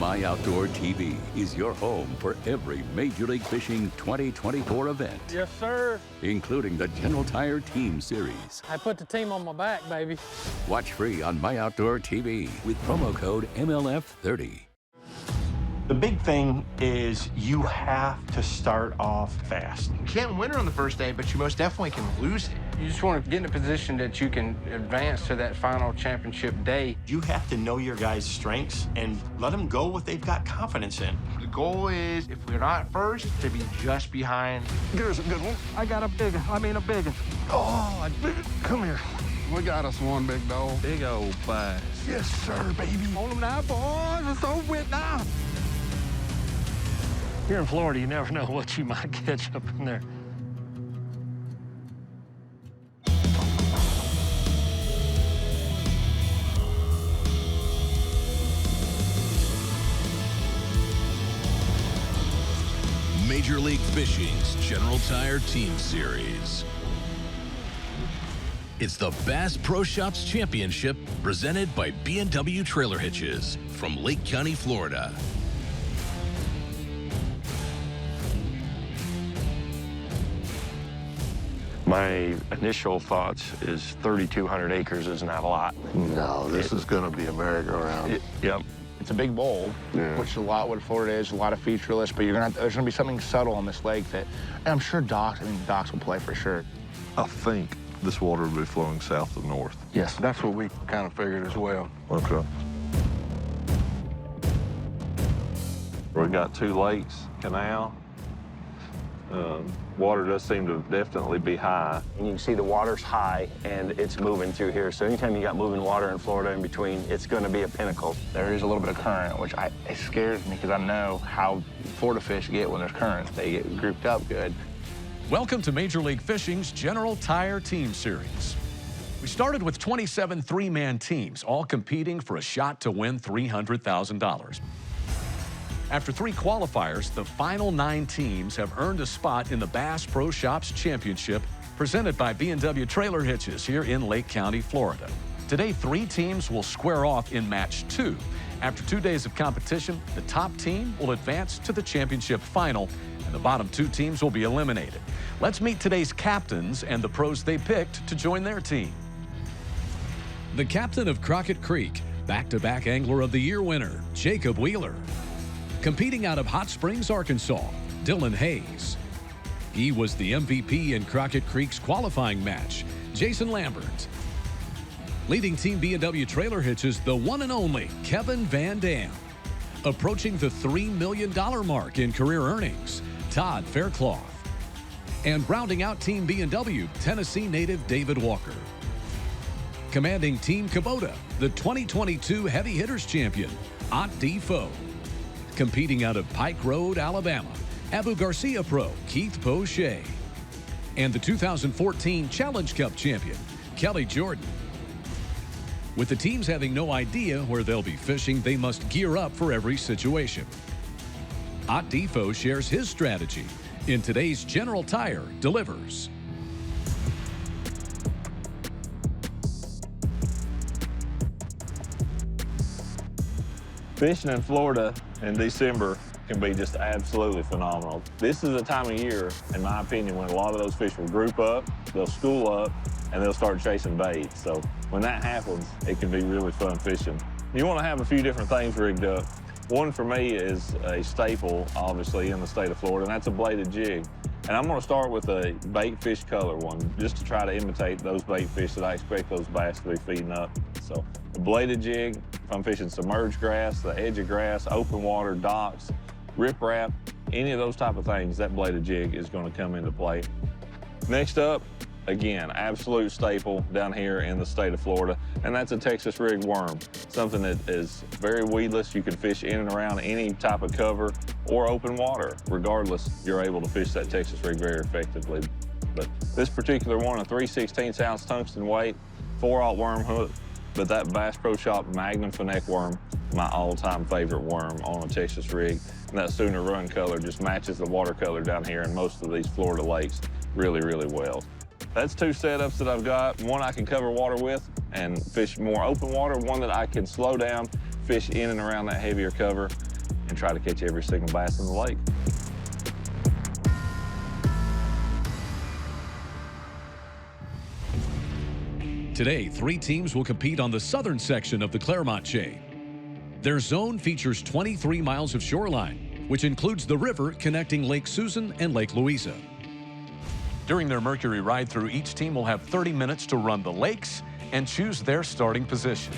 MyOutdoorTV is your home for every Major League Fishing 2024 event. Yes, sir. Including the General Tire Team Series. I put the team on my back, baby. Watch free on MyOutdoorTV with promo code MLF30. The big thing is you have to start off fast. You can't win it on the first day, but you most definitely can lose it. You just want to get in a position that you can advance to that final championship day. You have to know your guys' strengths and let them go what they've got confidence in. The goal is, if we're not first, to be just behind. There's a good one. I got a big one. Oh, come here. We got us one, big dog. Big old bass. Yes, sir, baby. On them now, boys. It's over with now. Here in Florida, you never know what you might catch up in there. Major League Fishing's General Tire Team Series. It's the Bass Pro Shops Championship presented by B&W Trailer Hitches from Lake County, Florida. My initial thoughts is 3,200 acres is not a lot. No, this is going to be a merry-go-round. Yep. It's a big bowl, which is a lot what Florida is, a lot of featureless, but there's gonna be something subtle on this lake that, and I'm sure docks will play for sure. I think this water will be flowing south to north. Yes, that's what we kind of figured as well. Okay. We got two lakes, canal. Water does seem to definitely be high. And you can see the water's high and it's moving through here. So anytime you got moving water in Florida in between, it's going to be a pinnacle. There is a little bit of current, which it scares me because I know how Florida fish get when there's current. They get grouped up good. Welcome to Major League Fishing's General Tire Team Series. We started with 27 three-man teams, all competing for a shot to win $300,000. After 3 qualifiers, the final 9 teams have earned a spot in the Bass Pro Shops Championship presented by B&W Trailer Hitches here in Lake County, Florida. Today, 3 teams will square off in match 2. After 2 days of competition, the top team will advance to the championship final, and the bottom 2 teams will be eliminated. Let's meet today's captains and the pros they picked to join their team. The captain of Crockett Creek, back-to-back Angler of the Year winner, Jacob Wheeler. Competing out of Hot Springs, Arkansas, Dylan Hayes. He was the MVP in Crockett Creek's qualifying match, Jason Lambert. Leading Team B&W Trailer Hitches, the one and only Kevin Van Dam. Approaching the $3 million mark in career earnings, Todd Faircloth. And rounding out Team B&W, Tennessee native David Walker. Commanding Team Kubota, the 2022 Heavy Hitters Champion, Ott Defoe. Competing out of Pike Road, Alabama, Abu Garcia Pro, Keith Poche. And the 2014 Challenge Cup champion, Kelly Jordan. With the teams having no idea where they'll be fishing, they must gear up for every situation. Ott Defoe shares his strategy in today's General Tire Delivers. Fishing in Florida in December can be just absolutely phenomenal. This is a time of year, in my opinion, when a lot of those fish will group up, they'll school up, and they'll start chasing bait. So when that happens, it can be really fun fishing. You want to have a few different things rigged up. One for me is a staple, obviously, in the state of Florida, and that's a bladed jig. And I'm going to start with a bait fish color one, just to try to imitate those bait fish that I expect those bass to be feeding up. So a bladed jig, if I'm fishing submerged grass, the edge of grass, open water, docks, riprap, any of those type of things, that bladed jig is going to come into play. Next up, again, absolute staple down here in the state of Florida, and that's a Texas rig worm. Something that is very weedless. You can fish in and around any type of cover or open water. Regardless, you're able to fish that Texas rig very effectively. But this particular one, a 3/16 ounce tungsten weight, 4/0 worm hook, but that Bass Pro Shop Magnum Finesse worm, my all-time favorite worm on a Texas rig. And that Sooner Run color just matches the watercolor down here in most of these Florida lakes really, really well. That's 2 setups that I've got. One I can cover water with and fish more open water. One that I can slow down, fish in and around that heavier cover, and try to catch every single bass in the lake. Today, 3 teams will compete on the southern section of the Claremont chain. Their zone features 23 miles of shoreline, which includes the river connecting Lake Susan and Lake Louisa. During their Mercury ride-through, each team will have 30 minutes to run the lakes and choose their starting position.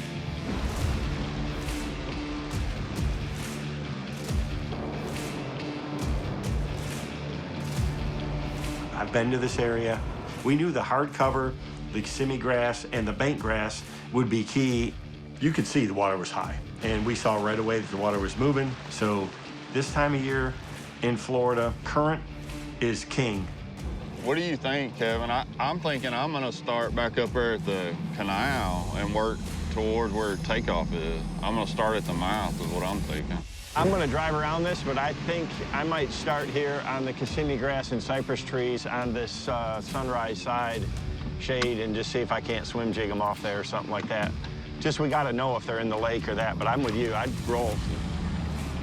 I've been to this area. We knew the hard cover, the Kissimmee grass, and the bank grass would be key. You could see the water was high, and we saw right away that the water was moving. So this time of year in Florida, current is king. What do you think, Kevin? I'm thinking I'm gonna start back up there at the canal and work towards where takeoff is. I'm gonna start at the mouth is what I'm thinking. I'm going to drive around this, but I think I might start here on the Kissimmee grass and cypress trees on this sunrise side shade and just see if I can't swim jig them off there or something like that. Just we got to know if they're in the lake or that, but I'm with you. I'd roll.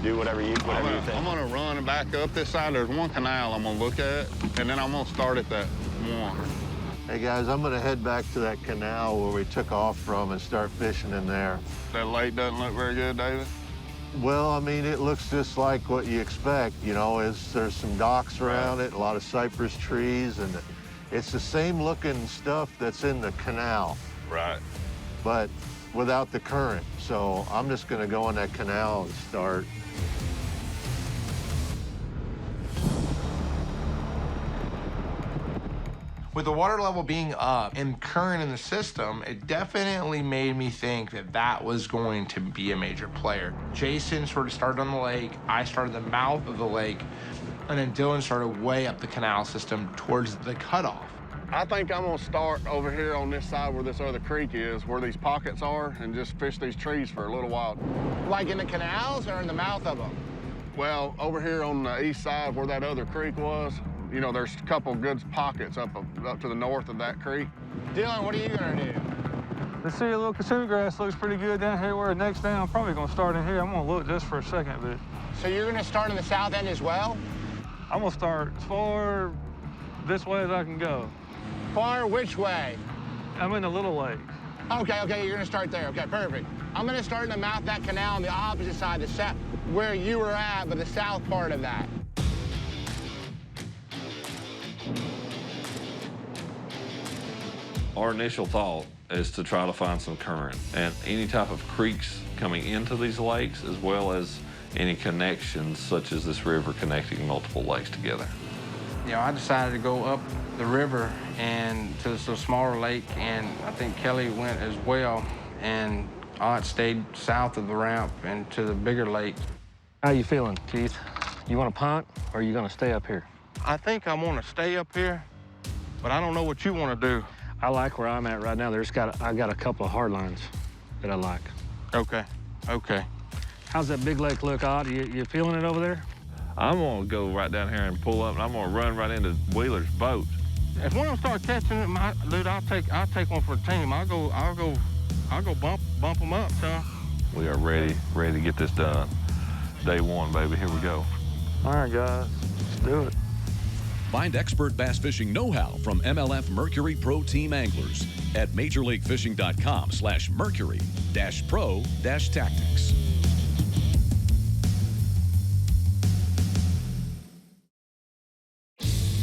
Do whatever you think. I'm going to run and back up this side. There's one canal I'm going to look at, and then I'm going to start at that one. Hey, guys, I'm going to head back to that canal where we took off from and start fishing in there. That lake doesn't look very good, David? Well, I mean, it looks just like what you expect, you know, there's some docks around it, a lot of cypress trees, and it's the same looking stuff that's in the canal. Right. But without the current. So I'm just gonna go in that canal and start. With the water level being up and current in the system, it definitely made me think that that was going to be a major player. Jason sort of started on the lake, I started the mouth of the lake, and then Dylan started way up the canal system towards the cutoff. I think I'm gonna start over here on this side where this other creek is, where these pockets are, and just fish these trees for a little while. Like in the canals or in the mouth of them? Well, over here on the east side where that other creek was, you know, there's a couple good pockets up to the north of that creek. Dylan, what are you gonna do? Let's see, a little Kissimmee grass looks pretty good down here. Where next down, I'm probably gonna start in here. I'm gonna look just for a second, but. So you're gonna start in the south end as well? I'm gonna start as far this way as I can go. Far which way? I'm in the little lake. Okay, you're gonna start there. Okay, perfect. I'm gonna start in the mouth of that canal on the opposite side, where you were at, but the south part of that. Our initial thought is to try to find some current and any type of creeks coming into these lakes, as well as any connections such as this river connecting multiple lakes together. You know, I decided to go up the river and to the smaller lake, and I think Kelly went as well, and Ott stayed south of the ramp and to the bigger lake. How you feeling, Keith? You want to punt, or are you going to stay up here? I think I want to stay up here, but I don't know what you want to do. I like where I'm at right now. I got a couple of hard lines that I like. Okay. How's that big lake look, Ott? You feeling it over there? I'm gonna go right down here and pull up, and I'm gonna run right into Wheeler's boat. If one of them start catching it, dude, I'll take one for the team. I'll go bump them up, son. We are ready to get this done. Day one, baby. Here we go. All right, guys, let's do it. Find expert bass fishing know-how from MLF Mercury Pro Team anglers at majorleaguefishing.com/mercury-pro-tactics.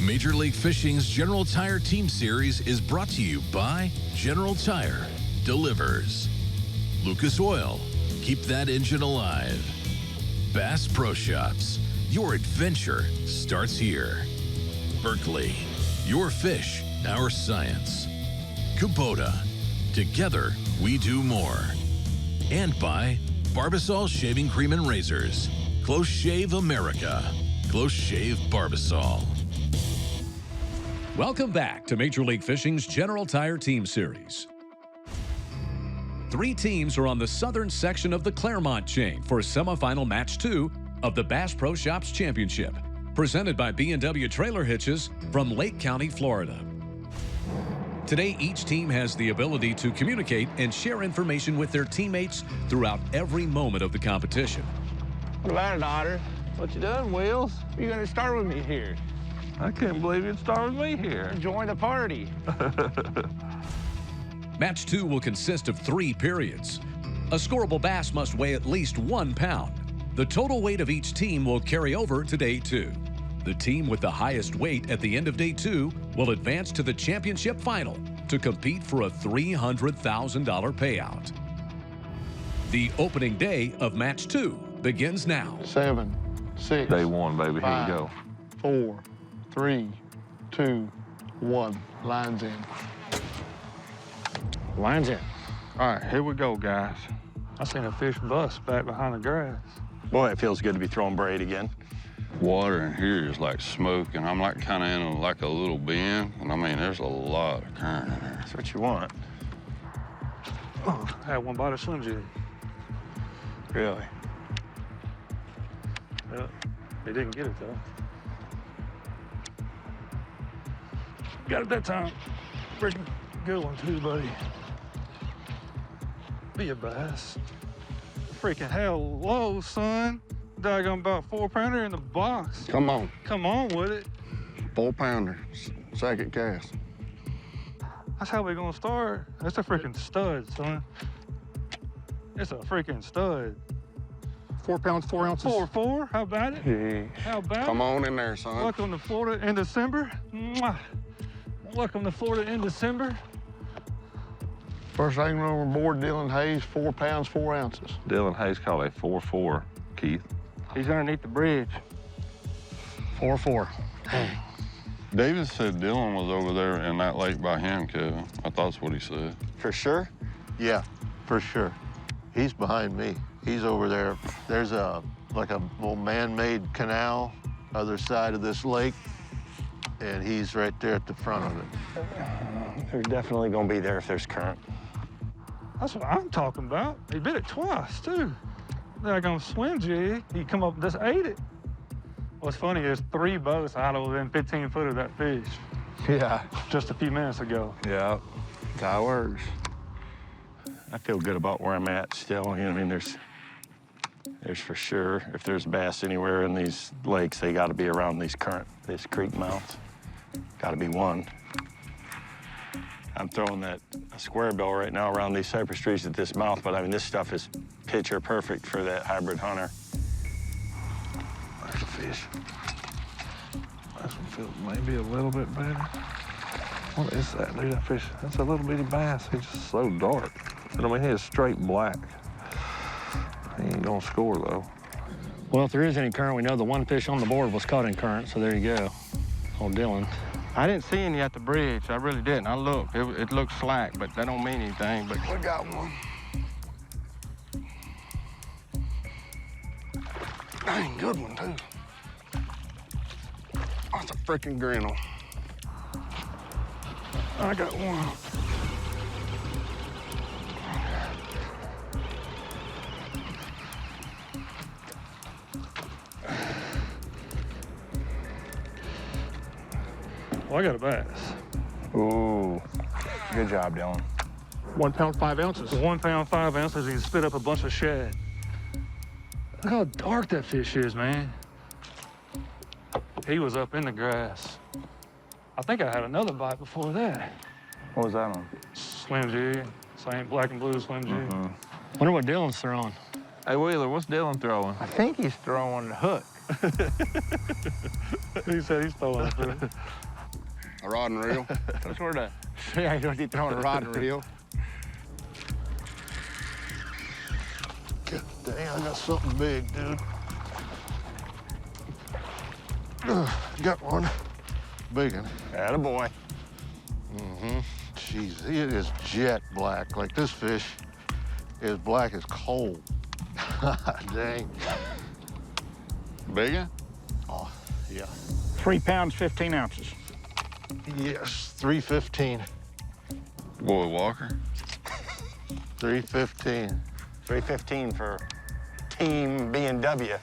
Major League Fishing's General Tire Team Series is brought to you by General Tire Delivers, Lucas Oil, keep that engine alive, Bass Pro Shops, your adventure starts here, Berkeley, your fish, our science, Kubota, together we do more, and by Barbasol Shaving Cream and Razors, Close Shave America, Close Shave Barbasol. Welcome back to Major League Fishing's General Tire Team Series. 3 teams are on the southern section of the Claremont chain for semifinal match 2 of the Bass Pro Shops Championship, presented by B&W Trailer Hitches from Lake County, Florida. Today, each team has the ability to communicate and share information with their teammates throughout every moment of the competition. What about it, Otter? What you doing, Wheels? You gonna start with me here? I couldn't believe you'd start with me here. Join the party. Match 2 will consist of 3 periods. A scoreable bass must weigh at least 1 pound. The total weight of each team will carry over to day 2. The team with the highest weight at the end of day 2 will advance to the championship final to compete for a $300,000 payout. The opening day of match 2 begins now. 7, 6. Day 1, baby. 5, Here we go. 4, 3, 2, 1. Lines in. Lines in. All right, here we go, guys. I seen a fish bust back behind the grass. Boy, it feels good to be throwing braid again. Water in here is like smoke, and I'm like kind of in like a little bend, and I mean, there's a lot of current in there. That's what you want. Oh, I had one bite of Slim Jim. Really? Yeah, they didn't get it, though. Got it that time. Freaking good one, too, buddy. Be a bass. Freaking hell low, son. Daggone about 4-pounder in the box. Come on. Come on with it. 4-pounder. Second cast. That's how we gonna start. That's a freaking stud, son. It's a freaking stud. 4 pounds, 4 ounces. 4-4, how about it? Yeah. How about Come it? on in there, son. Welcome to Florida in December. Mwah. Welcome to Florida in December. First thing on board, Dylan Hayes, 4 pounds, 4 ounces. Dylan Hayes called a 4-4, Keith. He's underneath the bridge. 4-4. David said Dylan was over there in that lake by him, Kevin. I thought that's what he said. For sure? Yeah, for sure. He's behind me. He's over there. There's like a little man-made canal other side of this lake, and he's right there at the front of it. They're definitely gonna be there if there's current. That's what I'm talking about. He bit it twice, too. They're gonna swim jig. He come up and just ate it. What's funny is 3 boats out of within 15 foot of that fish. Yeah. Just a few minutes ago. Yeah. That's how it works. I feel good about where I'm at still. You know, I mean, there's for sure, if there's bass anywhere in these lakes, they gotta be around these creek mouths. Gotta be one. I'm throwing a square bill right now around these cypress trees at this mouth, but I mean, this stuff is picture perfect for that hybrid hunter. There's a fish. This one feels maybe a little bit better. What is that, dude? That fish, that's a little bitty bass. He's just so dark. But I mean, he is straight black. He ain't gonna score, though. Well, if there is any current, we know the one fish on the board was caught in current, so there you go. Old Dylan. I didn't see any at the bridge. I really didn't. I looked. It looked slack, but that don't mean anything. But We got one. Dang, good one, too. That's a freaking grinnell. I got one. Well, I got a bass. Ooh. Good job, Dylan. 1 pound, 5 ounces. 1 pound, 5 ounces. He spit up a bunch of shad. Look how dark that fish is, man. He was up in the grass. I think I had another bite before that. What was that on? Slim Jig, same black and blue Slim Jig. Wonder what Dylan's throwing. Hey, Wheeler, what's Dylan throwing? I think he's throwing the hook. He said he's throwing it through. A rod and reel. That's where the, yeah, he's throwing a rod and reel. God dang, I got something big, dude. Got one. Big one. Attaboy. Jeez, it is jet black. Like this fish is black as coal. Dang. Big one? Oh, yeah. 3 pounds, 15 ounces. Yes, 315. Boy Walker? 315. 315 for Team B&W.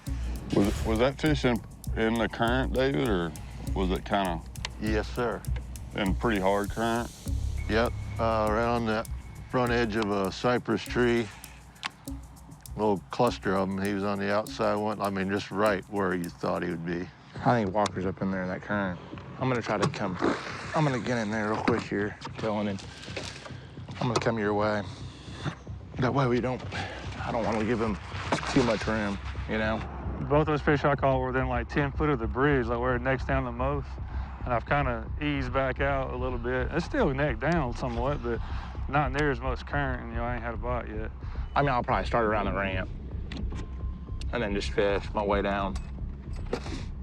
Was that fish in the current, David, or was it kind of Yes, sir. in pretty hard current? Yep, right on the front edge of a cypress tree. Little cluster of them. He was on the outside one. I mean, just right where you thought he would be. I think Walker's up in there in that current. I'm gonna try to come. I'm gonna get in there real quick here, Dylan, and I'm gonna come your way. That way I don't want to give him too much room, you know? Both those fish I caught were within like 10 foot of the bridge, like where it necks down the most. And I've kind of eased back out a little bit. It's still neck down somewhat, but not near as much current, and I ain't had a bite yet. I mean, I'll probably start around the ramp and then just fish my way down.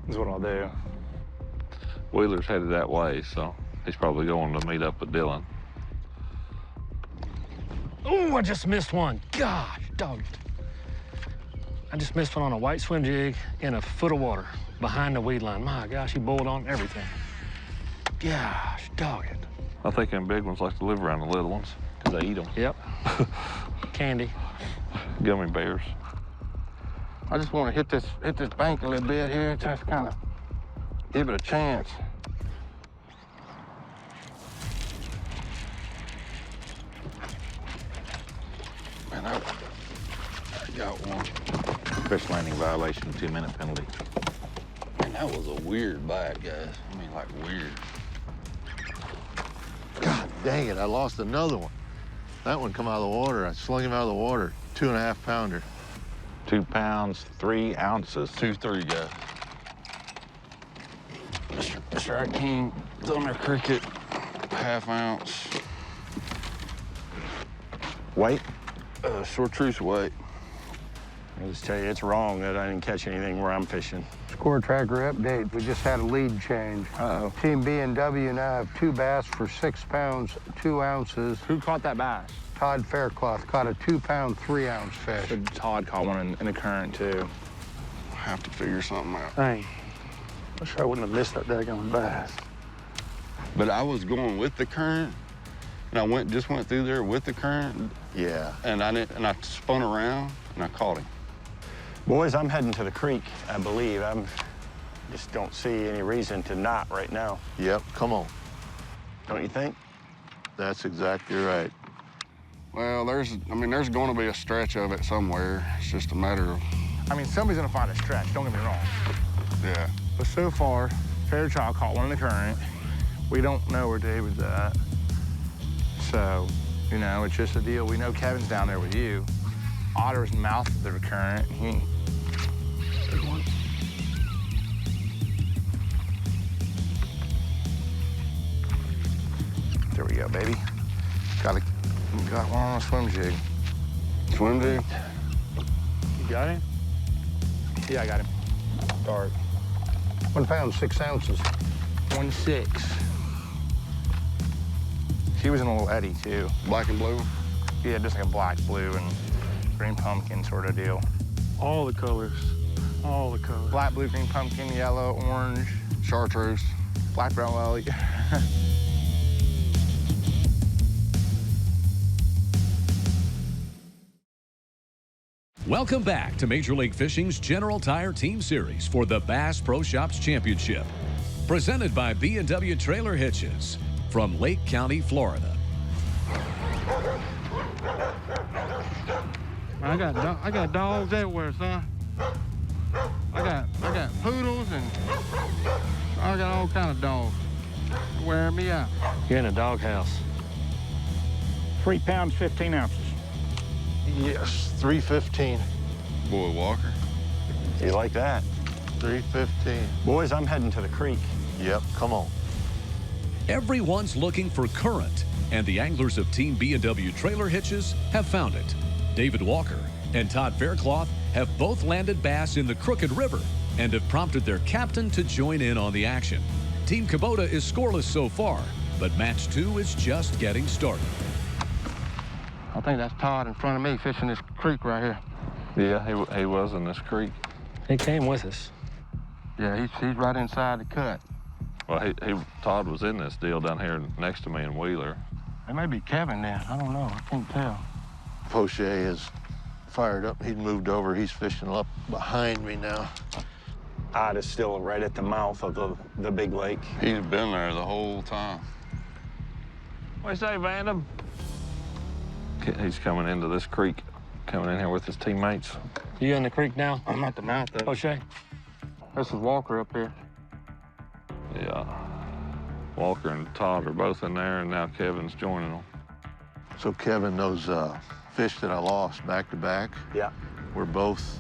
Is what I'll do. Wheeler's headed that way, so he's probably going to meet up with Dylan. Oh, I just missed one. Gosh, dog it. I just missed one on a white swim jig in a foot of water behind the weed line. My gosh, he boiled on everything. Gosh, dog it. I think them big ones like to live around the little ones because they eat them. Yep. Candy. Gummy bears. I just want to hit this bank a little bit here, just kind of give it a chance. Man, I got one. Fish landing violation, 2-minute penalty. Man, that was a weird bite, guys. I mean, like weird. God dang it, I lost another one. That one come out of the water. I slung him out of the water. 2.5 pounder. 2 pounds, 3 ounces. 2-3, guys. Mr. Akeem, Thunder Cricket, 1/2 ounce. Weight? Chartreuse weight. I'll just tell you, it's wrong that I didn't catch anything where I'm fishing. Score tracker update. We just had a lead change. Uh-oh. Team B and W now have 2 bass for 6 pounds, 2 ounces. Who caught that bass? Todd Faircloth caught a 2-pound, 3-ounce fish. So Todd caught one in the current, too. I have to figure something out. Dang. I'm sure I wouldn't have missed that daggone bass. But I was going with the current, and I just went through there with the current. Yeah. And I spun around and I caught him. Boys, I'm heading to the creek, I believe. Just don't see any reason to not right now. Yep, come on. Don't you think? That's exactly right. Well, there's going to be a stretch of it somewhere. It's just a matter of... I mean, somebody's gonna find a stretch, don't get me wrong. Yeah. But so far, Fairchild caught one in the current. We don't know where David's at. So, you know, it's just a deal. We know Kevin's down there with you. Otter's mouth of the current. Big one. There we go, baby. Got one on a swim jig. Swim jig? You got him? Yeah, I got him. Dark. 1 pound, 6 ounces. 1.6. She was in a little eddy, too. Black and blue? Yeah, just like a black, blue, and green pumpkin sort of deal. All the colors. All the colors. Black, blue, green pumpkin, yellow, orange, Chartreuse. black, brown, lily. Welcome back to Major League Fishing's General Tire Team Series for the Bass Pro Shops Championship. Presented by B&W Trailer Hitches from Lake County, Florida. I got dogs everywhere, son. I got poodles and I got all kind of dogs. Wearing me out. You're in a doghouse. 3 pounds, 15 ounces. Yes, 315. Boy, Walker. You like that? 315. Boys, I'm heading to the creek. Yep, come on. Everyone's looking for current, and the anglers of Team B&W Trailer Hitches have found it. David Walker and Todd Faircloth have both landed bass in the Crooked River and have prompted their captain to join in on the action. Team Kubota is scoreless so far, but match 2 is just getting started. I think that's Todd in front of me fishing this creek right here. Yeah, he was in this creek. He came with us. Yeah, he's right inside the cut. Well, Todd was in this deal down here next to me in Wheeler. It may be Kevin then. I don't know. I can't tell. Poche is fired up. He'd moved over. He's fishing up behind me now. Odd is still right at the mouth of the big lake. He's been there the whole time. What do you say, Vandam? He's coming into this creek, coming in here with his teammates. You in the creek now? I'm at the mouth of it. O'Shea? This is Walker up here. Yeah. Walker and Todd are both in there, and now Kevin's joining them. So Kevin, those fish that I lost back to back, Yeah. were both,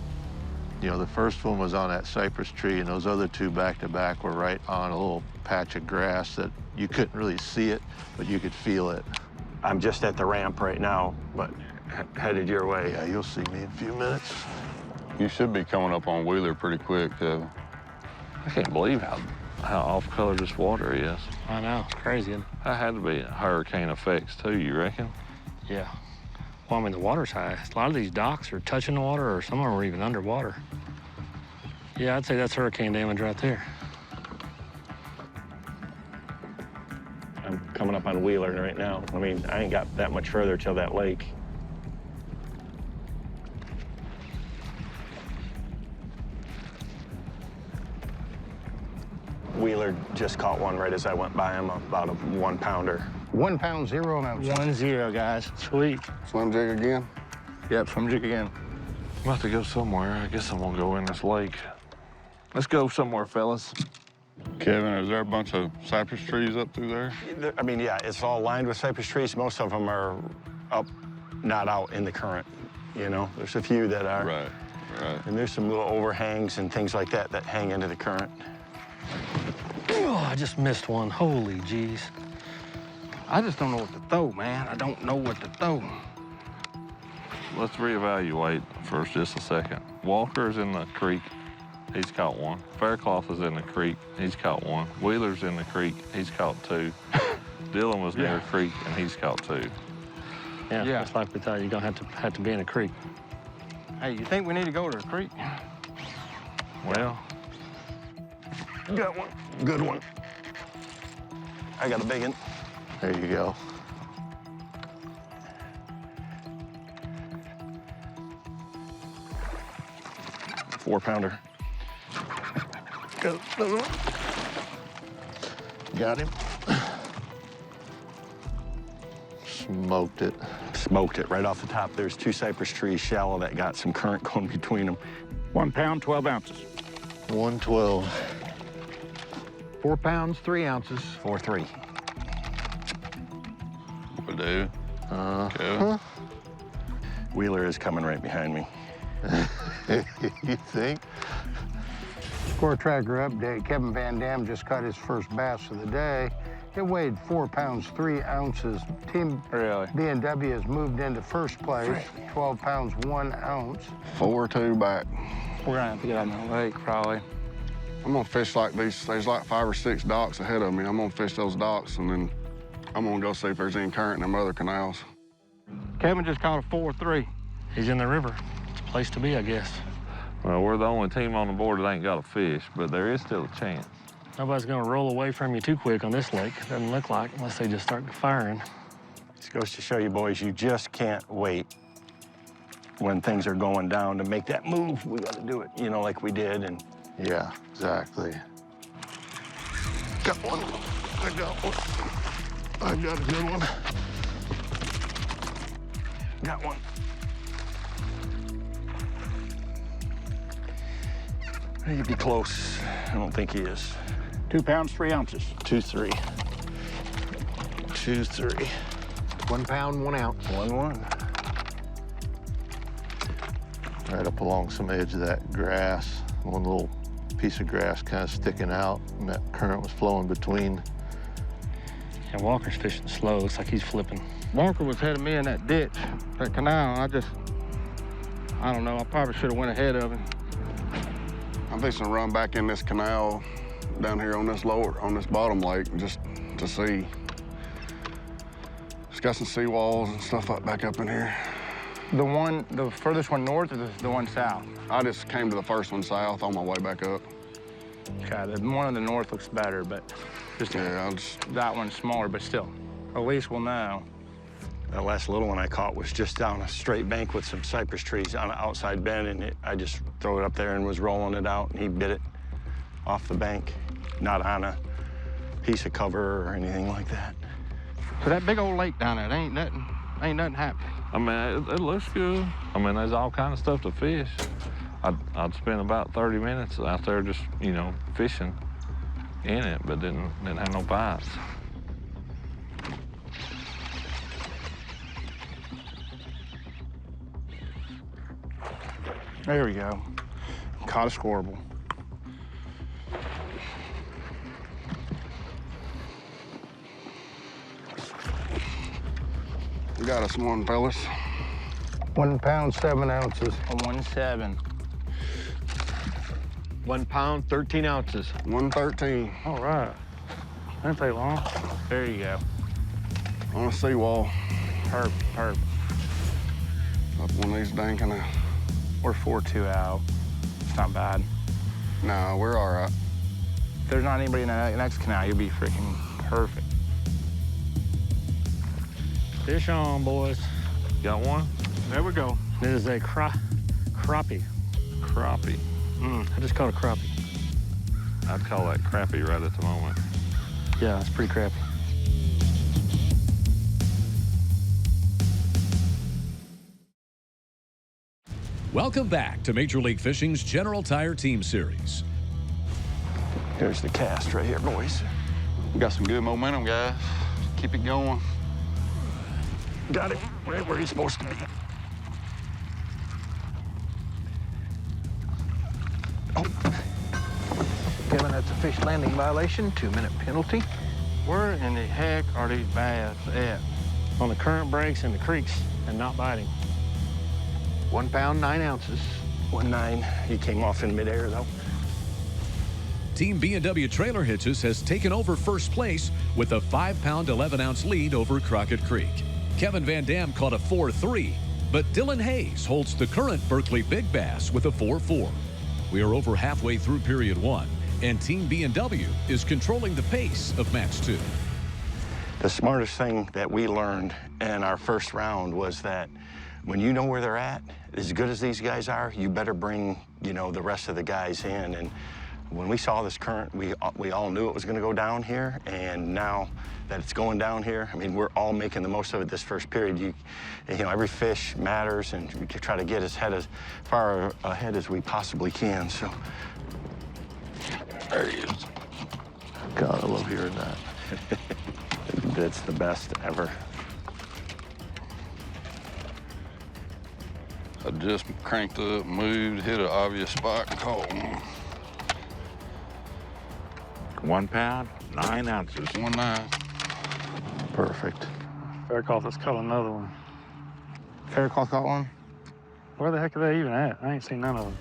you know, the first one was on that cypress tree, and those other two back to back were right on a little patch of grass that you couldn't really see it, but you could feel it. I'm just at the ramp right now, but headed your way. Yeah, you'll see me in a few minutes. You should be coming up on Wheeler pretty quick, Kevin. I can't believe how off-color this water is. I know, it's crazy. Isn't it? That had to be hurricane effects too, you reckon? Yeah. Well, I mean, the water's high. A lot of these docks are touching the water, or some of them are even underwater. Yeah, I'd say that's hurricane damage right there. I'm coming up on Wheeler right now. I mean, I ain't got that much further till that lake. Wheeler just caught one right as I went by him, about a 1 pounder. 1 pound, 0 ounce. 1-0, guys. Sweet. Swim jig again? Yep, swim jig again. I'm about to go somewhere. I guess I'm gonna go in this lake. Let's go somewhere, fellas. Kevin, is there a bunch of cypress trees up through there? I mean, yeah, it's all lined with cypress trees. Most of them are up, not out in the current, you know? There's a few that are. Right, right. And there's some little overhangs and things like that that hang into the current. Oh, I just missed one. Holy jeez. I just don't know what to throw, man. I don't know what to throw. Let's reevaluate for just a second. Walker's in the creek. He's caught one. Faircloth is in the creek. He's caught one. Wheeler's in the creek. He's caught 2. Dylan was near a creek, and he's caught 2. Yeah, it's like we thought. You're gonna have to be in a creek. Hey, you think we need to go to the creek? Well, Got one. Good one. I got a big one. There you go. Four pounder. Got him. Smoked it. Smoked it right off the top. There's 2 cypress trees shallow that got some current going between them. 1 pound, 12 ounces. 112. 4 pounds, 3 ounces. 4-3. We do. Uh-huh. Wheeler is coming right behind me. You think? Score tracker update. Kevin Van Dam just caught his first bass of the day. It weighed 4 pounds, 3 ounces. Team B&W has moved into first place. 12 pounds, 1 ounce. 4-2 back. We're gonna have to get out on the lake, probably. I'm gonna fish like these. There's like 5 or 6 docks ahead of me. I'm gonna fish those docks, and then I'm gonna go see if there's any current in them other canals. Kevin just caught a 4-3. He's in the river. It's a place to be, I guess. well, we're the only team on the board that ain't got a fish, but there is still a chance. Nobody's gonna roll away from you too quick on this lake. Doesn't look like, unless they just start firing. This goes to show you, boys, you just can't wait when things are going down to make that move. We got to do it, you know, like we did. And Yeah, exactly. got one. I got one. I got a good one. Got one. He'd be close. I don't think he is. 2 pounds, 3 ounces. 2-3. 2-3. 1 pound, 1 ounce. 1-1. Right up along some edge of that grass. One little piece of grass kind of sticking out, and that current was flowing between. Yeah, Walker's fishing slow. Looks like he's flipping. Walker was ahead of me in that ditch, that canal. I don't know. I probably should have went ahead of him. I'm fixing to run back in this canal down here on this bottom lake just to see. It's got some seawalls and stuff back up in here. The furthest one north or the one south? I just came to the first one south on my way back up. Okay, the one on the north looks better, but that one's smaller, but still. At least we'll know. That last little one I caught was just down a straight bank with some cypress trees on an outside bend, and I just threw it up there and was rolling it out, and he bit it off the bank, not on a piece of cover or anything like that. So that big old lake down there, there ain't nothing happening. I mean, it looks good. I mean, there's all kind of stuff to fish. I'd spend about 30 minutes out there just, you know, fishing in it, but didn't have no bites. There we go. Caught a squirrel. We got us one, fellas. 1 pound, 7 ounces. A 1.7. 1 pound, 13 ounces. 113. All right. Didn't take long. There you go. On a seawall. Perfect. Up one of these danking. We're 4-2 out. It's not bad. No, we're all right. If there's not anybody in the next canal, you'll be freaking perfect. Fish on, boys. Got one? There we go. This is a crappie. Crappie. I just caught a crappie. I'd call that crappie right at the moment. Yeah, it's pretty crappy. Welcome back to Major League Fishing's General Tire Team Series. Here's the cast right here, boys. We got some good momentum, guys. Keep it going. Got it right where he's supposed to be. Kevin, that's a fish landing violation, 2-minute penalty. Where in the heck are these bass at? On the current breaks in the creeks and not biting. 1 pound, 9 ounces. 1.9. He came off in midair, though. Team B&W Trailer Hitches has taken over first place with a 5-pound, 11-ounce lead over Crockett Creek. Kevin Van Dam caught a 4.3, but Dylan Hayes holds the current Berkeley Big Bass with a 4.4. We are over halfway through period 1, and Team B&W is controlling the pace of match 2. The smartest thing that we learned in our first round was that when you know where they're at, as good as these guys are, you better bring, you know, the rest of the guys in. And when we saw this current, we all knew it was going to go down here, and now that it's going down here, I mean, we're all making the most of it this first period. You know, every fish matters, and we try to get as far ahead as we possibly can. So there he is. God, I love hearing that. That's the best ever. I just cranked up, moved, hit an obvious spot, and caught one. 1 pound, 9 ounces. 1.9. Perfect. Faircloth has caught another one. Faircloth caught one? Where the heck are they even at? I ain't seen none of them.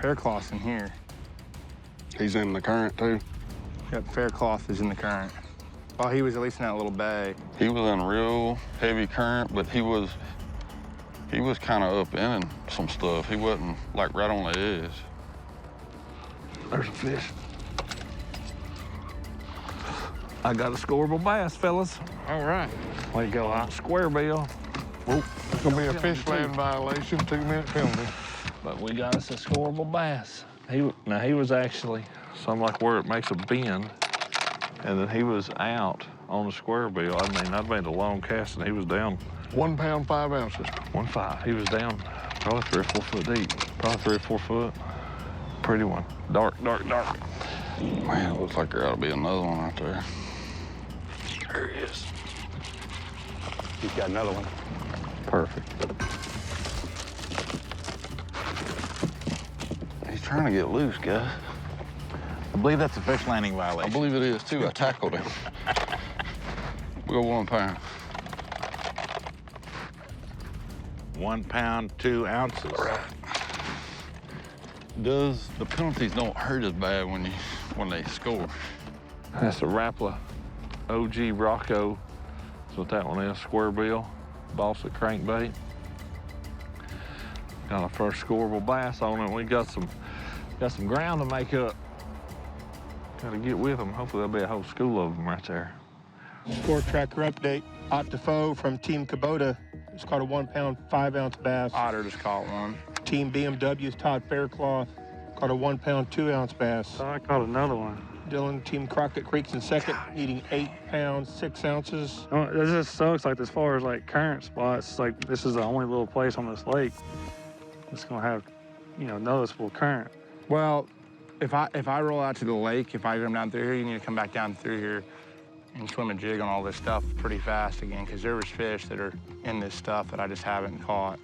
Faircloth's in here. He's in the current, too. Yep, Faircloth is in the current. Oh, he was at least in that little bay. He was in real heavy current, but he was kind of up in some stuff. He wasn't like right on the edge. There's a fish. I got a scoreable bass, fellas. All right. Way to go, Hot. Square bill. It's gonna be a fish land violation, 2-minute penalty. But we got us a scoreable bass. Now he was actually something like where it makes a bend, and then he was out on the square bill. I mean, I'd made a long cast, and he was down. 1 pound, 5 ounces. 1.5. He was down probably 3 or 4 foot deep. Probably 3 or 4 foot. Pretty one. Dark. Man, it looks like there ought to be another one out there. There he is. He's got another one. Perfect. He's trying to get loose, guys. I believe that's a fish landing I violation. believe it is, too. I tackled him. We'll go 1 pound. 1 pound, 2 ounces. Right. The penalties don't hurt as bad when they score. That's a Rapala OG Rocco. That's what that one is. Square bill, balsa crankbait. Got our first scoreable bass on it. We got some ground to make up. Got to get with them. Hopefully there'll be a whole school of them right there. Score tracker update. Ott Defoe from Team Kubota has caught a 1 pound, 5 ounce bass. Otter just caught one. Team BMW's Todd Faircloth caught a 1 pound, 2 ounce bass. So I caught another one. Dylan, Team Crockett Creek's in second, needing 8 pounds, 6 ounces. Oh, it just sucks, like, as far as, like, current spots, like, this is the only little place on this lake that's gonna have, you know, noticeable current. Well, if I roll out to the lake, if I come down through here, you need to come back down through here and swim a jig on all this stuff pretty fast again, because there was fish that are in this stuff that I just haven't caught.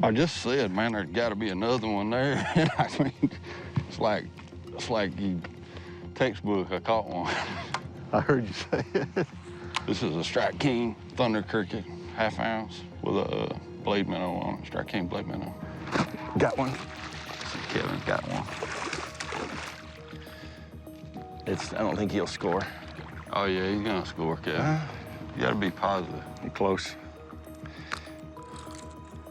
I just said, man, there's got to be another one there. And I mean, it's like you textbook. I caught one. I heard you say it. This is a Strike King Thunder Cricket, 1/2 ounce with a blade minnow on it. Strike King blade minnow. Got one. Kevin's got one. I don't think he'll score. Oh yeah, he's gonna score, Kevin. You gotta be positive. You're close.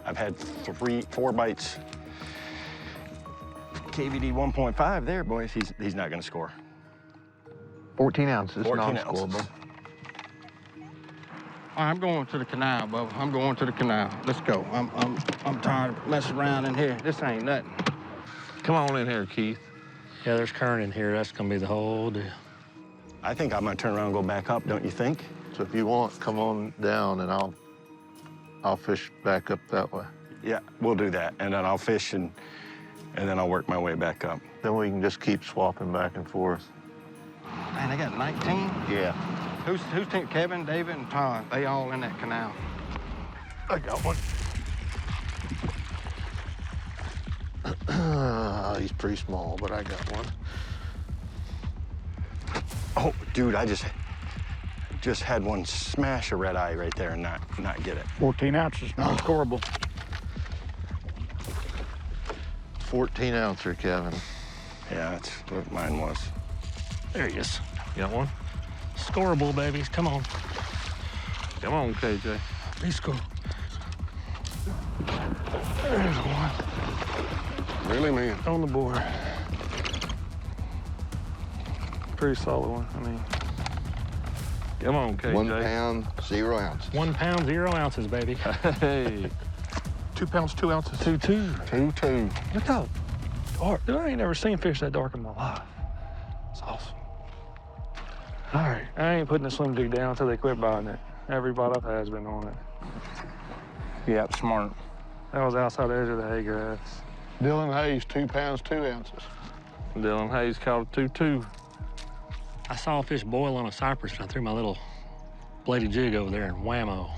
I've had 4 bites. KVD 1.5 there, boys. He's not gonna score. 14 ounces, 14 non-scoreable. ounces. I'm going to the canal, Bubba. I'm going to the canal. Let's go. I'm tired of messing around in here. This ain't nothing. Come on in here, Keith. Yeah, there's current in here. That's gonna be the whole deal. I think I'm gonna turn around and go back up, don't you think? So if you want, come on down and I'll fish back up that way. Yeah, we'll do that. And then I'll fish and then I'll work my way back up. Then we can just keep swapping back and forth. Man, they got 19? Yeah. Who's team? Kevin, David, and Todd. They all in that canal. I got one. He's pretty small, but I got one. Oh, dude, I just had one smash a red eye right there and not get it. 14 ounces, non-scoreable. 14 ouncer, Kevin. Yeah, that's what mine was. There he is. You got one? Scoreable, babies. Come on. Come on, KJ. He score. There's one. Really, man? On the board. Pretty solid one. I mean, Come on, KJ. 1 pound, 0 ounces. 1 pound, 0 ounces, baby. Hey. 2 pounds, 2 ounces. 2-2. 2-2. Look how dark. Dude, I ain't never seen fish that dark in my life. It's awesome. All right, I ain't putting the swim jig down until they quit biting it. Every bite I've had has been on it. Yeah, smart. That was outside the edge of the hay grass. Dylan Hayes, 2 pounds, 2 ounces. Dylan Hayes caught a 2-2. I saw a fish boil on a cypress, and I threw my little bladed jig over there, and whammo.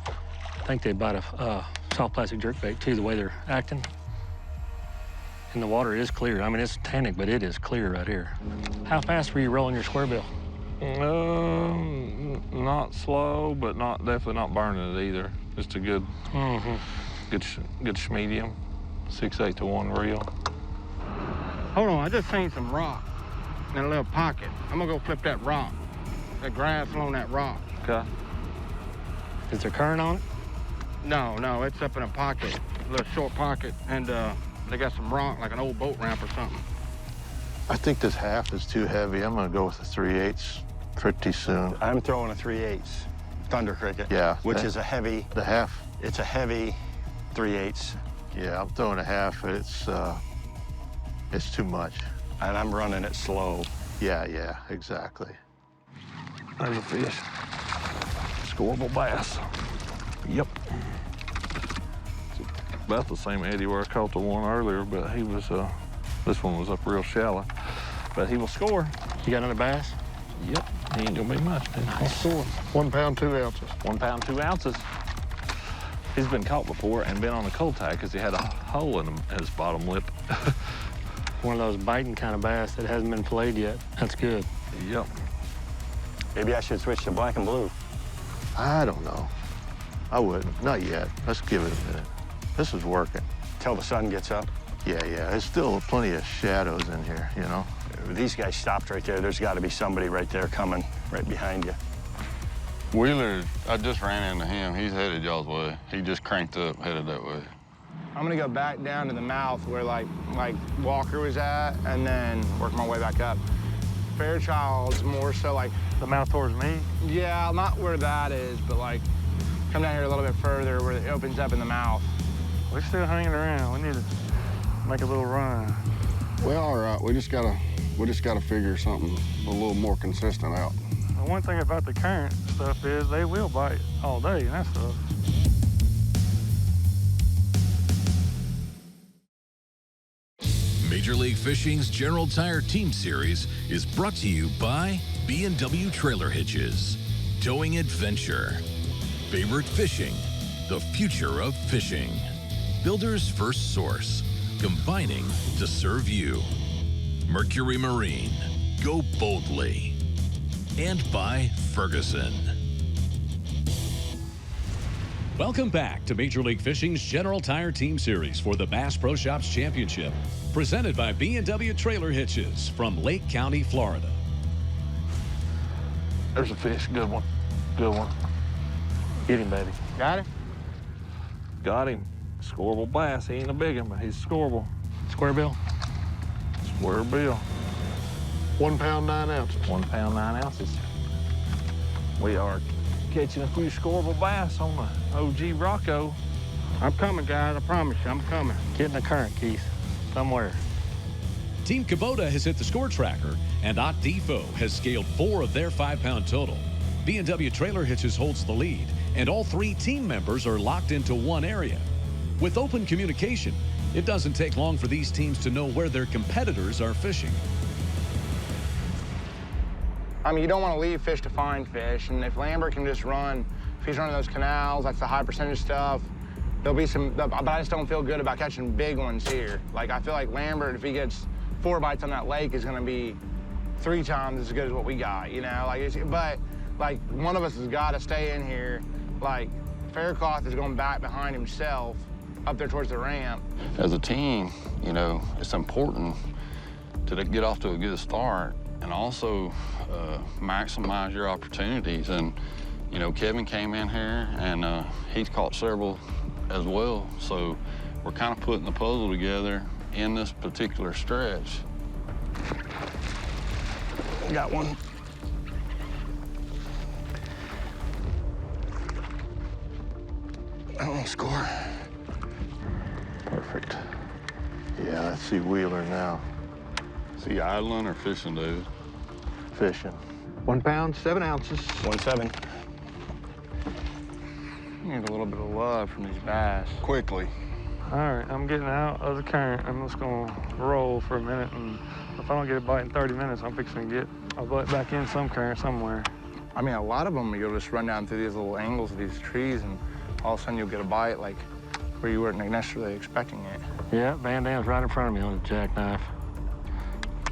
I think they bite a soft plastic jerkbait, too, the way they're acting. And the water is clear. I mean, it's tannic, but it is clear right here. How fast were you rolling your square bill? Not slow, but definitely not burning it either. Just a good, good medium, 6/8 to 1 reel. Hold on, I just seen some rock in a little pocket. I'm gonna go flip that rock. That grass along that rock. Okay. Is there current on it? No, it's up in a pocket, a little short pocket, and they got some rock, like an old boat ramp or something. I think this half is too heavy. I'm gonna go with the 3/8 pretty soon. I'm throwing a 3/8 Thunder Cricket. Yeah. Which is a heavy. The half. It's a heavy 3/8. Yeah, I'm throwing a half. It's too much. And I'm running it slow. Yeah, exactly. There's a fish. Scoreable bass. Yep. About the same eddy where I caught the one earlier, but he was, this one was up real shallow. But he will score. You got another bass? Yep. He ain't gonna be much, man. Nice score. 1 pound, 2 ounces. 1 pound, 2 ounces. He's been caught before and been on a cold tag because he had a hole in his bottom lip. One of those biting kind of bass that hasn't been filleted yet. That's good. Yep. Maybe I should switch to black and blue. I don't know. I wouldn't. Not yet. Let's give it a minute. This is working. Till the sun gets up. Yeah. There's still plenty of shadows in here, you know? These guys stopped right there. There's got to be somebody right there coming right behind you. Wheeler, I just ran into him. He's headed y'all's way. He just cranked up, headed that way. I'm gonna go back down to the mouth where like Walker was at, and then work my way back up. Fairchild's more so like The mouth towards me? Yeah, not where that is, but like come down here a little bit further where it opens up in the mouth. We're still hanging around. We need to make a little run. Well, all right. We just gotta figure something a little more consistent out. The one thing about the current stuff is they will bite all day, and that stuff. Major League Fishing's General Tire Team Series is brought to you by B&W Trailer Hitches, Towing Adventure, Favorite Fishing, the future of fishing, Builder's First Source, combining to serve you, Mercury Marine, go boldly, and by Ferguson. Welcome back to Major League Fishing's General Tire Team Series for the Bass Pro Shops Championship, presented by B&W Trailer Hitches from Lake County, Florida. There's a fish, good one, good one. Get him, baby. Got him? Got him. Scoreable bass. He ain't a big one, but he's scoreable. Square bill? Square bill. 1 pound, 9 ounces. 1 pound, 9 ounces. We are catching a few scoreable bass on the OG Rocco. I'm coming, guys. I promise you, I'm coming. Get in the current, Keith. Somewhere. Team Kubota has hit the score tracker, and Ott Defo has scaled 4 of their 5-pound total. B&W Trailer Hitches holds the lead, and all 3 team members are locked into one area. With open communication, it doesn't take long for these teams to know where their competitors are fishing. I mean, you don't want to leave fish to find fish, and if Lambert can just run, if he's running those canals, that's the high percentage stuff, there'll be some, but I just don't feel good about catching big ones here. Like, I feel like Lambert, if he gets 4 bites on that lake, is going to be 3 times as good as what we got, you know? Like, but, like, one of us has got to stay in here. Like, Faircloth is going back behind himself up there towards the ramp. As a team, you know, it's important to get off to a good start and also maximize your opportunities. And, you know, Kevin came in here and he's caught several as well. So we're kind of putting the puzzle together in this particular stretch. Got one. I don't score. Perfect. Yeah, I see Wheeler now. See idling or fishing, dude? Fishing. 1 pound, 7 ounces. 1.7. Need a little bit of love from these bass. Quickly. All right, I'm getting out of the current. I'm just gonna roll for a minute, and if I don't get a bite in 30 minutes, I'm fixing to get a bite back in some current somewhere. I mean, a lot of them, you'll just run down through these little angles of these trees, and all of a sudden you'll get a bite, like, where you weren't necessarily expecting it. Yeah, Van Dam's right in front of me on the jackknife,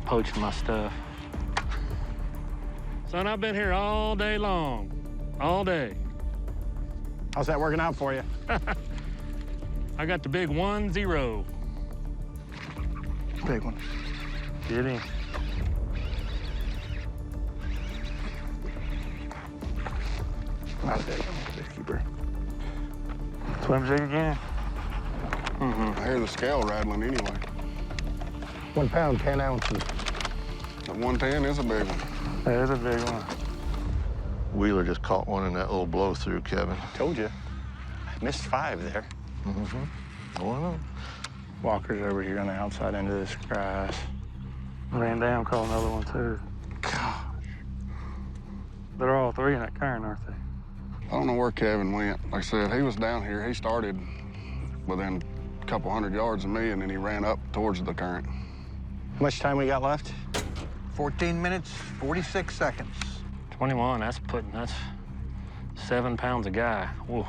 poaching my stuff. Son, I've been here all day long, all day. How's that working out for you? I got the big 1-0. Big one. Get him. Not big. Fish keeper. Swim jig again. I hear the scale rattling anyway. 1 pound, 10 ounces. That 110 is a big one. That is a big one. Wheeler just caught one in that little blow through, Kevin. Told you. I missed 5 there. Well, Walker's over here on the outside end of this grass. Van Dam caught another one, too. Gosh. They're all 3 in that current, aren't they? I don't know where Kevin went. Like I said, he was down here. He started within a couple 100 yards of me, and then he ran up towards the current. How much time we got left? 14 minutes, 46 seconds. 21, that's 7 pounds a guy. Whoa.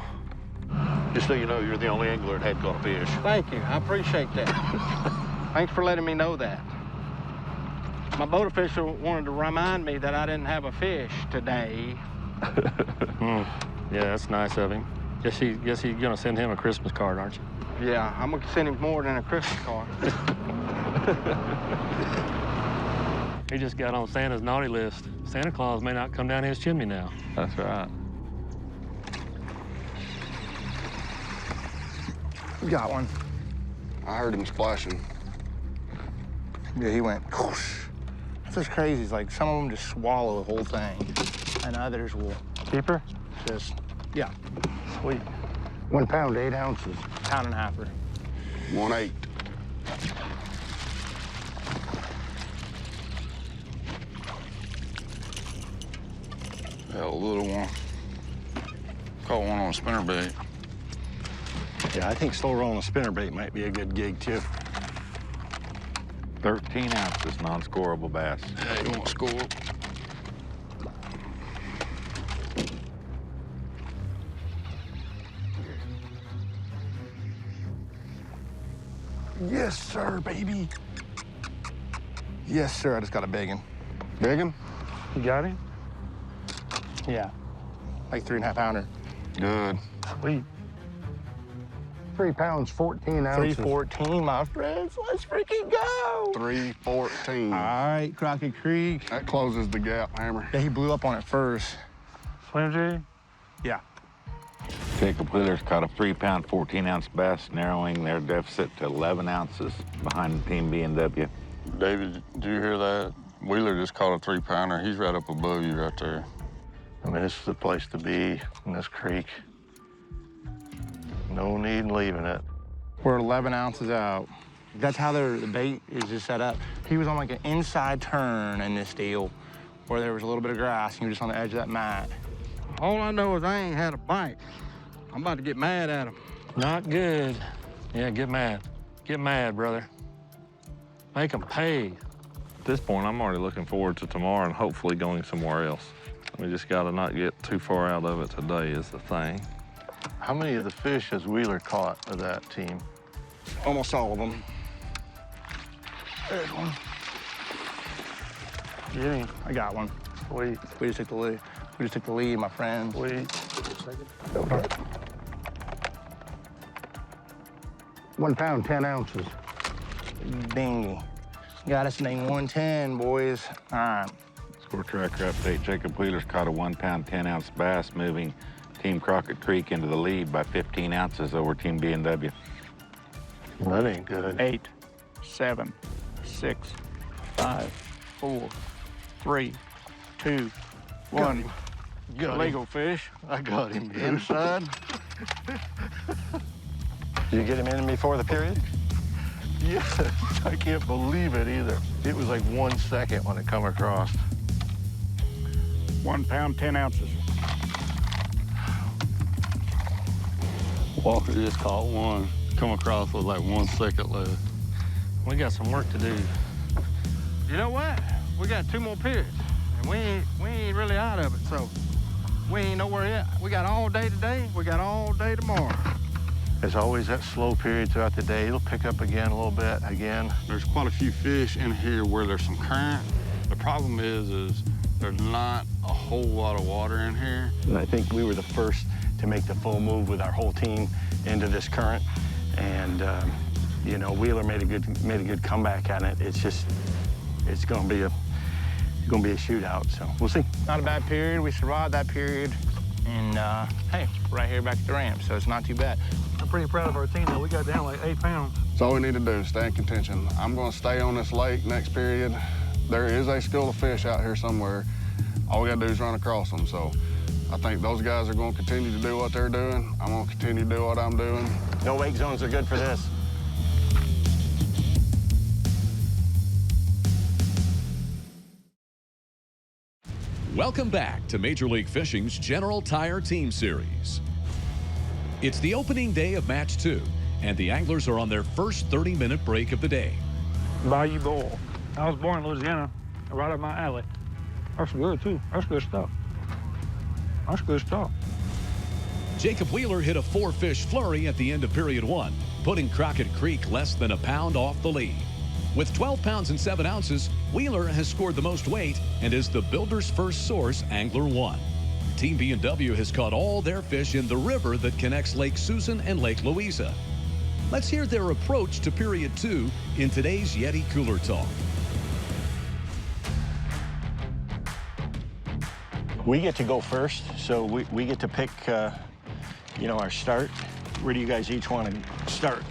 just so you know, you're the only angler that had caught a fish. Thank you, I appreciate that. Thanks for letting me know that. My boat official wanted to remind me that I didn't have a fish today. Yeah, that's nice of him. Guess you're gonna send him a Christmas card, aren't you? Yeah, I'm gonna send him more than a Christmas card. He just got on Santa's naughty list. Santa Claus may not come down his chimney now. That's right. Got one. I heard him splashing. Yeah, he went whoosh. It's just crazy. It's like some of them just swallow the whole thing, and others will Keeper? just, yeah. Sweet. 1 pound, 8 ounces. Pound and a halfer. 1.8. Got a little one. Caught one on a spinnerbait. Yeah, I think slow rolling a spinnerbait might be a good gig, too. 13 ounces, non-scoreable bass. Yeah, you won't score. Yes, sir, baby. Yes, sir. I just got a big one. Big one? You got him? Yeah. Like 3.5 pounder. Good. Sweet. 3 pounds, 14 ounces. 314, my friends. Let's freaking go. 314. All right, Crockett Creek. That closes the gap, Hammer. Yeah, he blew up on it first. Swim jig? Yeah. Jacob Wheeler's caught a 3-pound, 14-ounce bass, narrowing their deficit to 11 ounces behind Team B&W. David, did you hear that? Wheeler just caught a 3-pounder. He's right up above you right there. I mean, this is the place to be in this creek. No need in leaving it. We're 11 ounces out. That's how the bait is just set up. He was on like an inside turn in this deal where there was a little bit of grass and he was just on the edge of that mat. All I know is I ain't had a bite. I'm about to get mad at him. Not good. Yeah, get mad. Get mad, brother. Make them pay. At this point, I'm already looking forward to tomorrow and hopefully going somewhere else. We just got to not get too far out of it today is the thing. How many of the fish has Wheeler caught of that team? Almost all of them. There's one. Yeah. I got one. Sweet. We just took the lead. We just took the lead, my friend. Sweet. 1 pound, 10 ounces. Dingy. Got us name 110, boys. All right. Score tracker update. Jacob Wheeler's caught a 1-pound, 10-ounce bass, moving Team Crockett Creek into the lead by 15 ounces over Team B&W. That ain't good. 8, 7, 6, 5, 4, 3, 2, 1. Lego fish. I got him. Dude. Inside. Did you get him in before the period? Yes, I can't believe it either. It was like 1 second when it come across. 1 pound, 10 ounces. Walker just caught one. Come across with like 1 second left. We got some work to do. You know what? We got 2 more periods, and we ain't really out of it, so we ain't nowhere yet. We got all day today. We got all day tomorrow. There's always that slow period throughout the day. It'll pick up again a little bit, again. There's quite a few fish in here where there's some current. The problem is there's not a whole lot of water in here. And I think we were the first to make the full move with our whole team into this current. And, you know, Wheeler made a good comeback on it. It's just, it's gonna be a shootout, so we'll see. Not a bad period. We survived that period. And, hey, right here back at the ramp, so it's not too bad. I'm pretty proud of our team, though. We got down like 8 pounds. That's all we need to do, stay in contention. I'm going to stay on this lake next period. There is a school of fish out here somewhere. All we got to do is run across them. So I think those guys are going to continue to do what they're doing. I'm going to continue to do what I'm doing. No wake zones are good for this. Welcome back to Major League Fishing's General Tire Team Series. It's the opening day of Match 2, and the anglers are on their first 30-minute break of the day. Bayou Bowl. I was born in Louisiana, right up my alley. That's good, too. That's good stuff. That's good stuff. Jacob Wheeler hit a 4-fish flurry at the end of period 1, putting Crockett Creek less than a pound off the lead. With 12 pounds and 7 ounces, Wheeler has scored the most weight and is the Builder's First Source Angler 1. Team B&W has caught all their fish in the river that connects Lake Susan and Lake Louisa. Let's hear their approach to period 2 in today's Yeti Cooler Talk. We get to go first, so we get to pick, you know, our start. Where do you guys each want to start?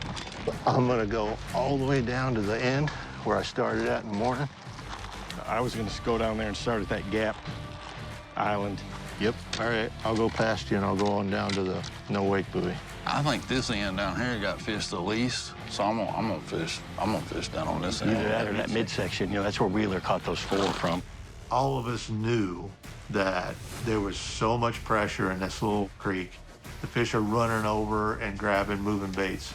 I'm gonna go all the way down to the end where I started at in the morning. I was gonna go down there and start at that gap island. Yep, all right. I'll go past you and I'll go on down to the no wake buoy. I think this end down here got fished the least, so I'm gonna fish down on this end. Either that or that midsection. You know, that's where Wheeler caught those 4 from. All of us knew that there was so much pressure in this little creek. The fish are running over and grabbing, moving baits.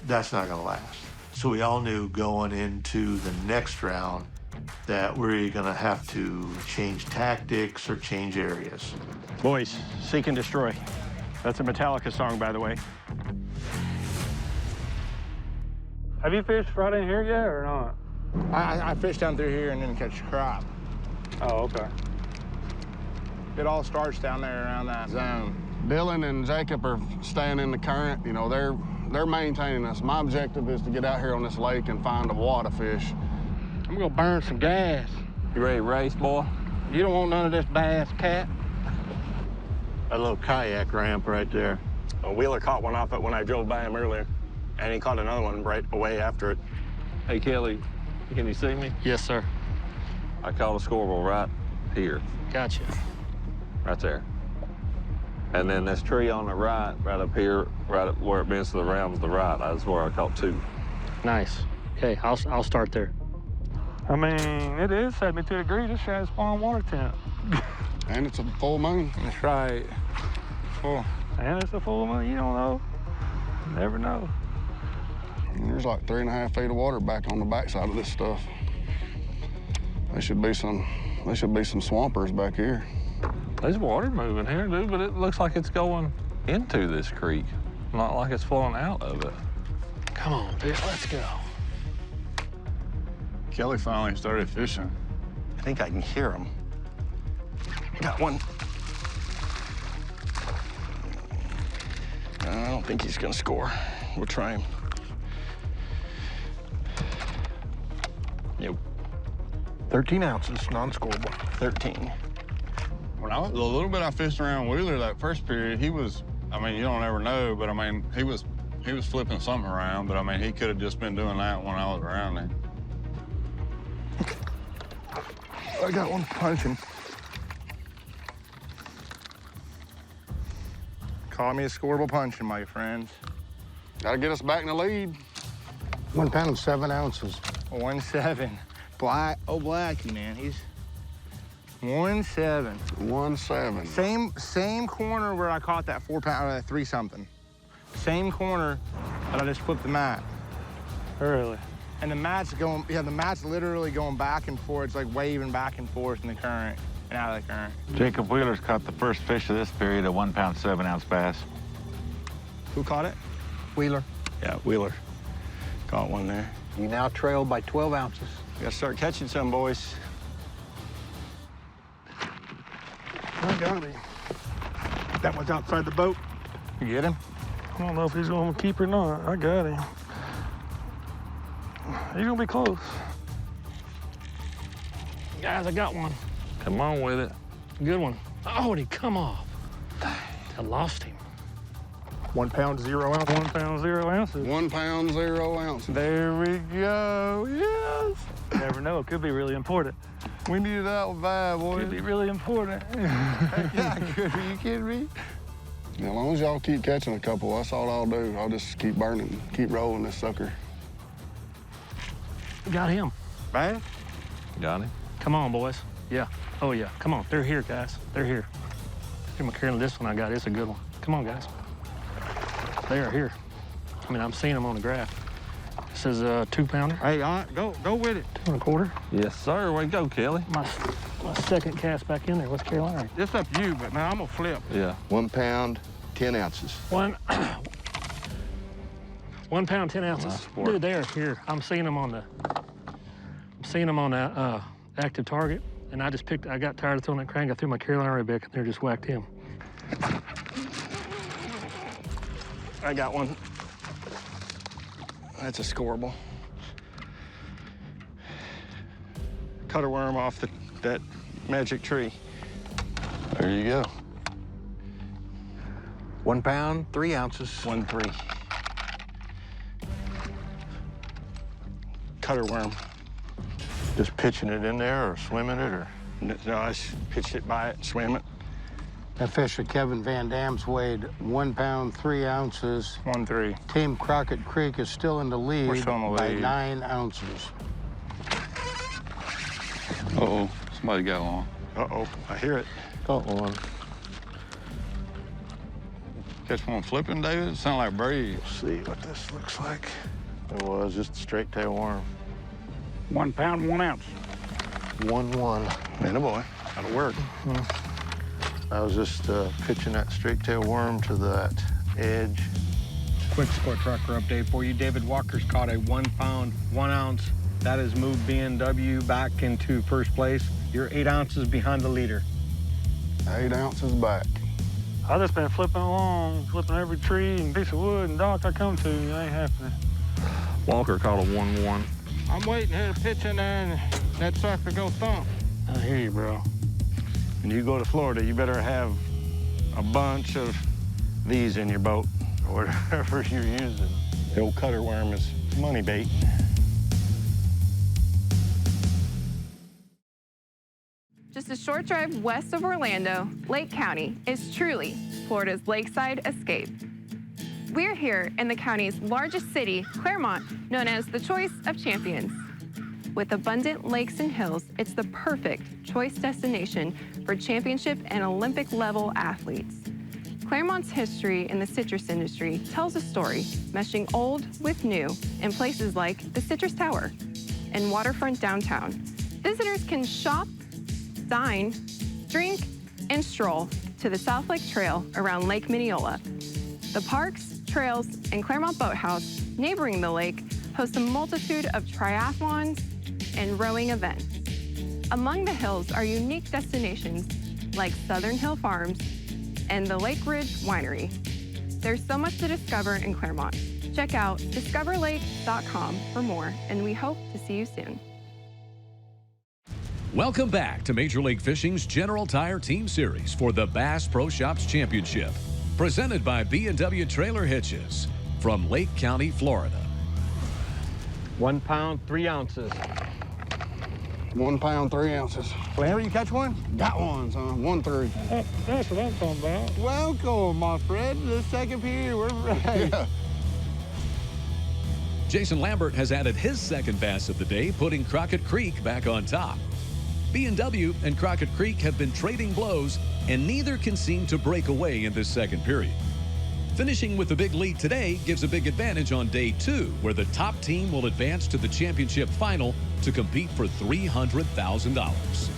That's not gonna last. So we all knew going into the next round that we're gonna have to change tactics or change areas. Boys, seek and destroy. That's a Metallica song, by the way. Have you fished right in here yet or not? I fished down through here and then catch crop. Oh, okay. It all starts down there around that zone. Dylan and Jacob are staying in the current. You know, they're maintaining us. My objective is to get out here on this lake and find a wad of fish. I'm gonna burn some gas. You ready to race, boy? You don't want none of this bass, cat. A little kayak ramp right there. Wheeler caught one off it when I drove by him earlier, and he caught another one right away after it. Hey, Kelly, can you see me? Yes, sir. I caught a squirrel right here. Gotcha. Right there. And then this tree on the right up here, right up where it bends to the round to the right, that's where I caught two. Nice. Okay, I'll start there. I mean, it is 72 degrees. This shit's spawn water temp. And it's a full moon. That's right. Full. And it's a full moon. You don't know. Never know. And there's like 3.5 feet of water back on the backside of this stuff. There should be some swampers back here. There's water moving here, dude, but it looks like it's going into this creek, not like it's flowing out of it. Come on, fish, let's go. Kelly finally started fishing. I think I can hear him. Got one. I don't think he's gonna score. We'll try him. Yep. 13 ounces, non-scoreable. 13. When the little bit I fished around Wheeler that first period, he was, I mean, you don't ever know, but I mean, he was flipping something around, but I mean, he could have just been doing that when I was around him. I got one punching. Call me a scoreable punching, my friends. Gotta get us back in the lead. 1 pound, 7 ounces. 1.7. Black, Blackie, man, he's 1.7. 1.7. Same corner where I caught that 4 pound, 3 something. Same corner that I just flipped the mat. Really? And the mat's going, yeah, the mat's literally going back and forth. It's like waving back and forth in the current and out of the current. Jacob Wheeler's caught the first fish of this period, a 1 pound, 7 ounce bass. Who caught it? Wheeler. Yeah, Wheeler. Caught one there. You now trail by 12 ounces. We gotta start catching some, boys. I got him. That one's outside the boat. You get him? I don't know if he's gonna keep or not. I got him. He's gonna be close. Guys, I got one. Come on with it. Good one. Oh, and he come off. I lost him. 1 pound, 0 ounce. 1 pound, 0 ounces. 1 pound, 0 ounces. There we go. Yes. Never know. It could be really important. We needed that one bad, boy. Could be really important. Yeah, could be. You kidding me? As long as y'all keep catching a couple, that's all I'll do. I'll just keep burning, keep rolling this sucker. Got him. Right? Got him. Come on, boys. Yeah. Oh, yeah. Come on. They're here, guys. They're here. Here, McCarran, this one I got. It's a good one. Come on, guys. They are here. I mean, I'm seeing them on the graph. This is a 2 pounder. Hey, go with it. 2 1/4. Yes, sir. Way to go, Kelly. My second cast back in there. What's Carolina? It's up to you, but man, I'm gonna flip. Yeah. 1 pound, 10 ounces. 1 pound, 10 ounces. Nice sport. Dude, they are here. I'm seeing them on the active target, and I got tired of throwing that crank. I threw my Carolina ray back, and there just whacked him. I got one. That's a scoreable. Cut a worm off that magic tree. There you go. 1 pound, 3 ounces. 1.3. Cutter worm. Just pitching it in there or swimming it or? No, I just pitched it by it, swam it. That fish at Kevin Van Dam's weighed 1 pound, 3 ounces. 1.3. Team Crockett Creek is still in the lead We're still in the by lead. 9 ounces. Uh-oh. Somebody got one. Uh-oh, I hear it. Caught one. Catch one flipping, David? It sound like breeze. Let's see what this looks like. It was just a straight tail worm. 1 pound, 1 ounce. 1-1. Man, boy, that'll work. I was just pitching that straight tail worm to that edge. Quick sport tracker update for you. David Walker's caught a 1 pound, 1 ounce. That has moved B&W back into first place. You're 8 ounces behind the leader. 8 ounces back. I just been flipping along, flipping every tree and piece of wood and dock I come to. It ain't happening. Walker caught a 1-1. I'm waiting here to pitch in there and that sucker go thump. I hear you, bro. When you go to Florida, you better have a bunch of these in your boat or whatever you're using. The old cutter worm is money bait. Just a short drive west of Orlando, Lake County is truly Florida's lakeside escape. We're here in the county's largest city, Claremont, known as the Choice of Champions. With abundant lakes and hills, it's the perfect choice destination for championship and Olympic-level athletes. Claremont's history in the citrus industry tells a story, meshing old with new in places like the Citrus Tower and waterfront downtown. Visitors can shop, dine, drink, and stroll to the South Lake Trail around Lake Mineola. The parks, trails, and Claremont Boathouse, neighboring the lake, host a multitude of triathlons and rowing events. Among the hills are unique destinations like Southern Hill Farms and the Lake Ridge Winery. There's so much to discover in Claremont. Check out discoverlake.com for more, and we hope to see you soon. Welcome back to Major League Fishing's General Tire Team Series for the Bass Pro Shops Championship, presented by B&W Trailer Hitches from Lake County, Florida. 1 pound, 3 ounces. 1 pound, 3 ounces. Whenever you catch one? Got one, son. 1-3. That's what I'm talking about. Welcome, my friend, to the second period. We're ready. Yeah. Jason Lambert has added his second bass of the day, putting Crockett Creek back on top. B&W and Crockett Creek have been trading blows, and neither can seem to break away in this second period. Finishing with the big lead today gives a big advantage on day 2, where the top team will advance to the championship final to compete for $300,000.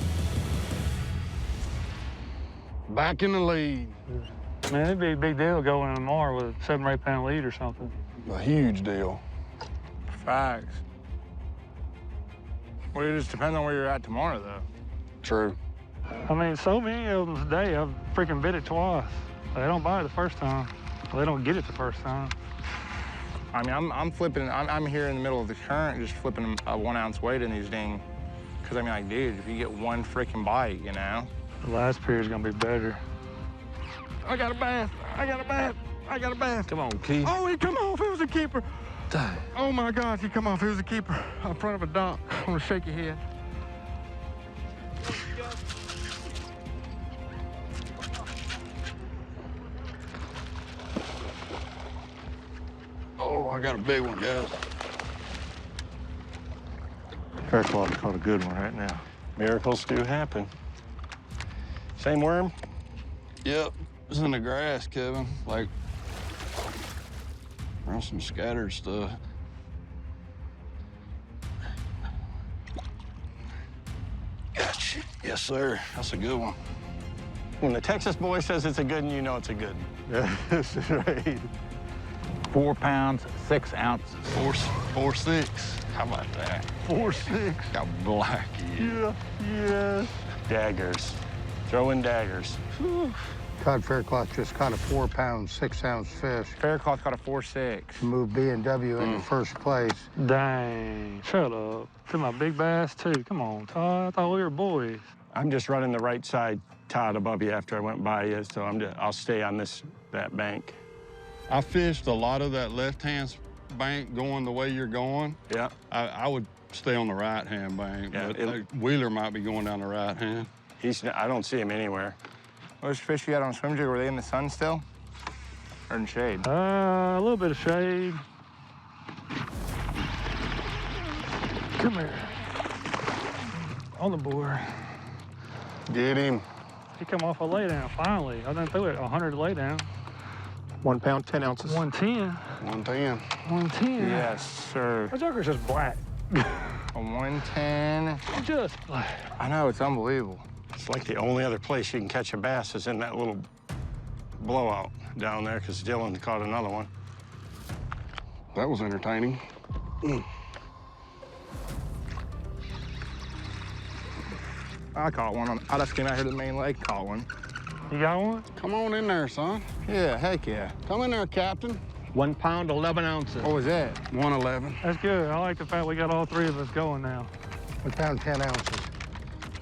Back in the lead. Man, it'd be a big deal going tomorrow with a 7 or 8 pound lead or something. A huge deal. Facts. Well, it just depends on where you're at tomorrow, though. True. I mean, so many of them today, I've freaking bit it twice. They don't buy it the first time. They don't get it the first time. I mean, I'm flipping, I'm here in the middle of the current just flipping a 1 ounce weight in these ding. Because, I mean, like, dude, if you get one freaking bite, you know? The last period's gonna be better. I got a bass. I got a bass. I got a bass. Come on, Keith. Oh, he come off. It was a keeper. Dang. Oh, my gosh, he come off. It was a keeper in front of a dock. I'm going to shake your head. Oh, I got a big one, guys. Faircloth caught a good one right now. Miracles do happen. Same worm? Yep, it's in the grass, Kevin. Like, around some scattered stuff. Gotcha. Yes, sir. That's a good one. When the Texas boy says it's a good one, you know it's a good one. That's right. 4 pounds, 6 ounces. 4.6. How about that? 4-6. Got black. Yeah, yes. Daggers. Throwing daggers. Todd Faircloth just caught a 4 pound, 6 ounce fish. Faircloth caught a 4.6. Moved B&W into first place. Dang, shut up. To my big bass, too. Come on, Todd. I thought we were boys. I'm just running the right side, Todd, above you after I went by you, so I'll stay on that bank. I fished a lot of that left-hand bank going the way you're going. Yeah. I would stay on the right-hand bank, Yeah, but Wheeler might be going down the right-hand. I don't see him anywhere. Those fish you got on swim jig, were they in the sun still? Or in shade? A little bit of shade. Come here. On the board. Get him. He come off a laydown, finally. I done threw it 100 laydown. 1 pound, 10 ounces. 110. 110. 110. Yes, sir. That joker's just black. A 110. Just black. I know, it's unbelievable. It's like the only other place you can catch a bass is in that little blowout down there, because Dylan caught another one. That was entertaining. I caught one. I just came out here to the main lake, caught one. You got one? Come on in there, son. Yeah, heck yeah. Come in there, Captain. 1 pound, 11 ounces. What was that? 111. That's good. I like the fact we got all three of us going now. 1 pound, 10 ounces.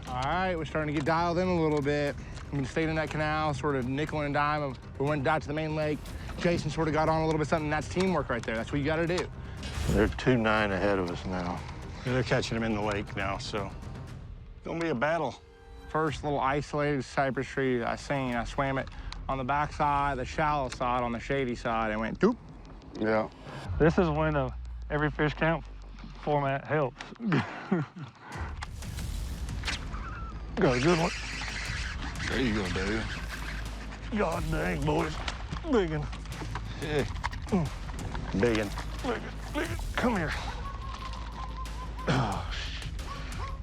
All right, we're starting to get dialed in a little bit. We stayed in that canal, sort of nickel and dime. We went out to the main lake. Jason sort of got on a little bit something. That's teamwork right there. That's what you got to do. They're 2-9 ahead of us now. Yeah, they're catching them in the lake now, so it's gonna be a battle. First little isolated cypress tree I seen, I swam it on the back side, the shallow side, on the shady side, and went doop. Yeah. This is when every fish count format helps. Got a good one. There you go, dude. God dang, boys. Big one. Yeah. Big one. Big one. Come here. Oh,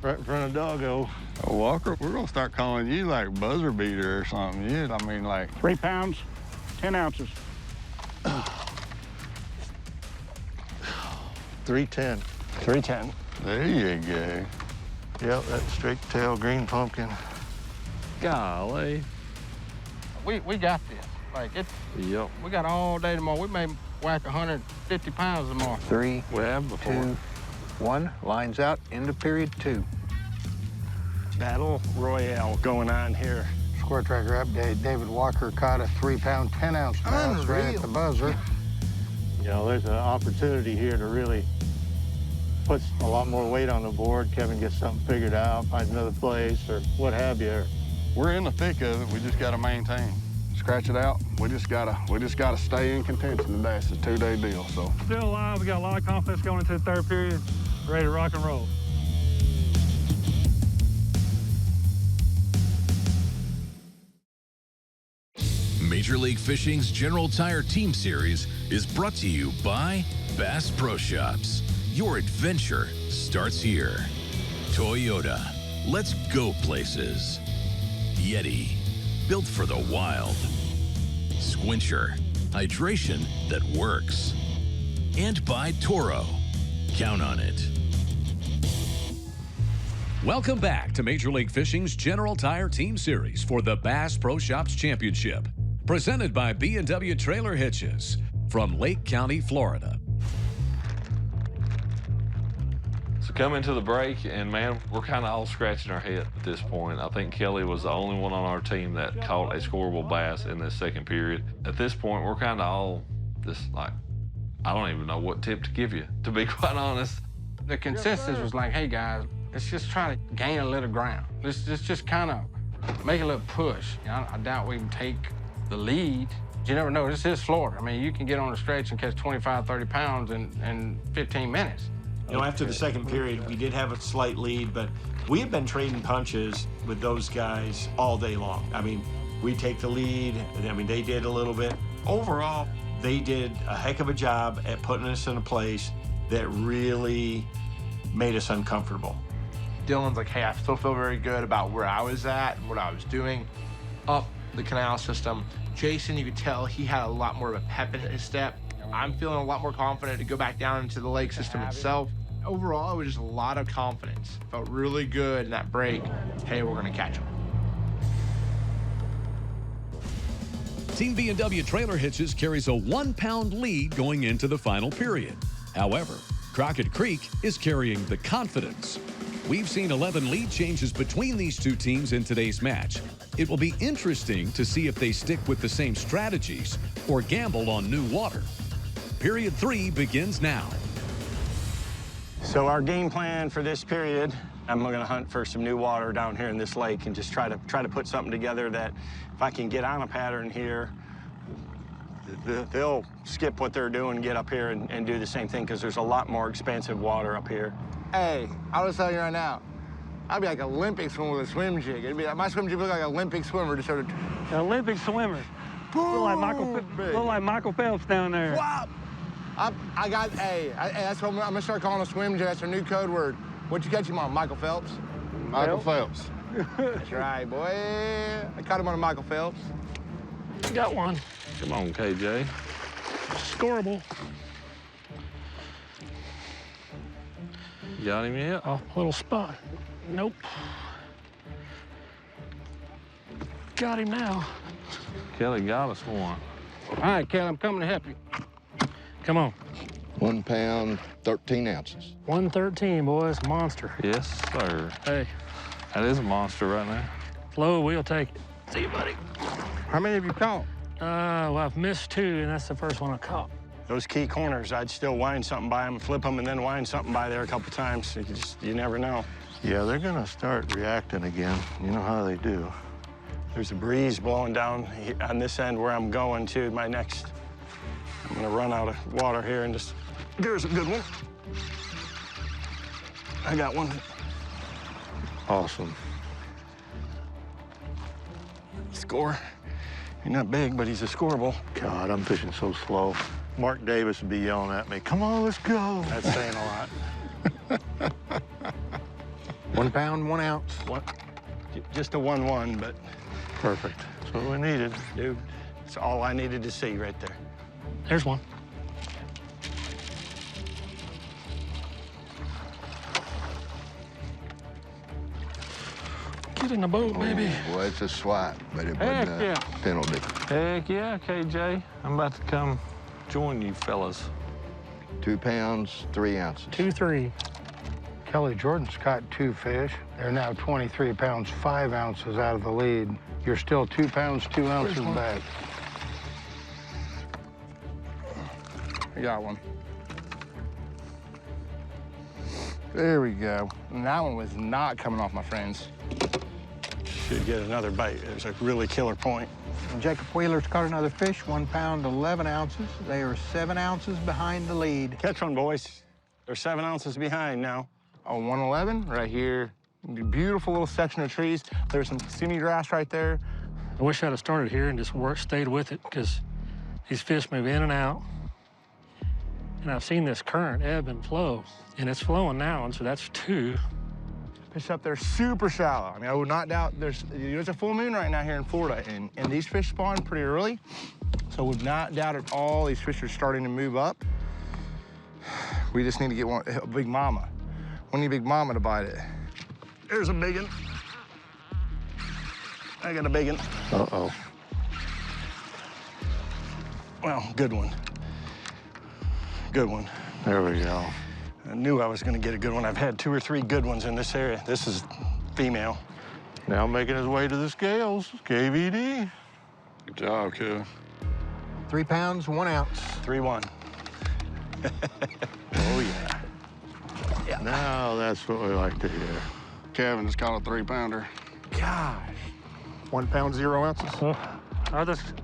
right in front of Doggo. Oh, Walker, we're gonna start calling you like buzzer beater or something. Yeah, I mean like 3 pounds, 10 ounces. 310. 310. There you go. Yep, that straight tail green pumpkin. Golly. We got this. Like, it's, Yep. we got all day tomorrow. We may whack 150 pounds tomorrow. 3, We have before. 2, 1. Lines out. Into period 2. Battle Royale going on here. Square Tracker update. David Walker caught a 3 pound, 10 ounce bass right at the buzzer. You know, there's an opportunity here to really put a lot more weight on the board. Kevin gets something figured out, finds another place, or what have you. We're in the thick of it. We just gotta maintain. Scratch it out. We just gotta stay in contention today. It's a 2-day deal, so. Still alive. We got a lot of confidence going into the third period. Ready to rock and roll. Major League Fishing's General Tire Team Series is brought to you by Bass Pro Shops. Your adventure starts here. Toyota, let's go places. Yeti, built for the wild. Squincher, hydration that works. And by Toro, count on it. Welcome back to Major League Fishing's General Tire Team Series for the Bass Pro Shops Championship. Presented by B&W Trailer Hitches from Lake County, Florida. So coming to the break, and man, we're kind of all scratching our head at this point. I think Kelly was the only one on our team that caught a scoreable bass in this second period. At this point, we're kind of all just like, I don't even know what tip to give you, to be quite honest. The consensus was like, hey guys, let's just try to gain a little ground. Let's just kind of make a little push. You know, I doubt we can take the lead. You never know, this is Florida. I mean, you can get on a stretch and catch 25, 30 pounds in 15 minutes. You know, after the second period, we did have a slight lead, but we have been trading punches with those guys all day long. I mean, we take the lead, I mean, they did a little bit. Overall, they did a heck of a job at putting us in a place that really made us uncomfortable. Dylan's like, hey, I still feel very good about where I was at and what I was doing up the canal system. Jason, you could tell he had a lot more of a pep in his step. I'm feeling a lot more confident to go back down into the lake system itself. Overall, it was just a lot of confidence. Felt really good in that break. Hey, we're gonna catch him. Team B&W Trailer Hitches carries a 1-pound lead going into the final period. However, Crockett Creek is carrying the confidence. We've seen 11 lead changes between these two teams in today's match. It will be interesting to see if they stick with the same strategies or gamble on new water. Period 3 begins now. So our game plan for this period, I'm gonna hunt for some new water down here in this lake and just try to put something together that if I can get on a pattern here, they'll skip what they're doing, get up here and do the same thing, because there's a lot more expansive water up here. Hey, I'll just tell you right now, I'd be like an Olympic swimmer with a swim jig. It'd be like, my swim jig would look like an Olympic swimmer to sort of. An Olympic swimmer. Look like Michael Phelps down there. Wow. I got, hey, that's what I'm gonna start calling a swim jig. That's our new code word. What'd you catch him on, Michael Phelps? Michael Phelps. That's right, boy. I caught him on a Michael Phelps. Got one. Come on, KJ. Scoreable. Got him yet? Off a little spot. Nope. Got him now. Kelly got us one. All right, Kelly, I'm coming to help you. Come on. 1 pound, 13 ounces. 113, boys. Monster. Yes, sir. Hey. That is a monster right now. Flo, we'll take it. See you, buddy. How many have you caught? Well, I've missed 2, and that's the first one I caught. Those key corners, I'd still wind something by them, flip them, and then wind something by there a couple times. You never know. Yeah, they're gonna start reacting again. You know how they do. There's a breeze blowing down on this end where I'm going to. I'm gonna run out of water here and just, there's a good one. I got one. Awesome. Score. He's not big, but he's a scoreable. God, I'm fishing so slow. Mark Davis would be yelling at me, come on, let's go. That's saying a lot. 1 pound, 1 ounce. Just a 1-1, but. Perfect. That's what we needed. Dude, it's all I needed to see right there. There's one. Get in the boat, baby. Well, it's a swipe, but it Heck wasn't yeah. a penalty. Heck yeah, KJ. I'm about to come join you fellas. 2 pounds, 3 ounces. 2-3. Kelly Jordan's caught 2 fish. They're now 23 pounds, 5 ounces out of the lead. You're still 2 pounds, 2 ounces back. I got one. There we go. And that one was not coming off, my friends. Should get another bite. There's a really killer point. Jacob Wheeler's caught another fish, 1 pound, 11 ounces. They are 7 ounces behind the lead. Catch one, boys. They're 7 ounces behind now. On 111, right here. Beautiful little section of trees. There's some semi-grass right there. I wish I'd have started here and just stayed with it, because these fish move in and out. And I've seen this current ebb and flow, and it's flowing now, and so that's 2. Fish up there super shallow. I mean, I would not doubt there's a full moon right now here in Florida, and these fish spawn pretty early. So I would not doubt at all these fish are starting to move up. We just need to get a big mama. We need a big mama to bite it. There's a big one. I got a big one. Uh-oh. Well, good one. Good one. There we go. I knew I was gonna get a good one. I've had 2 or 3 good ones in this area. This is female. Now making his way to the scales, KVD. Good job, kid. 3 pounds, 1 ounce. 3-1. Oh, yeah. Now that's what we like to hear. Kevin just caught a 3-pounder. Gosh. 1 pound, 0 ounces. I just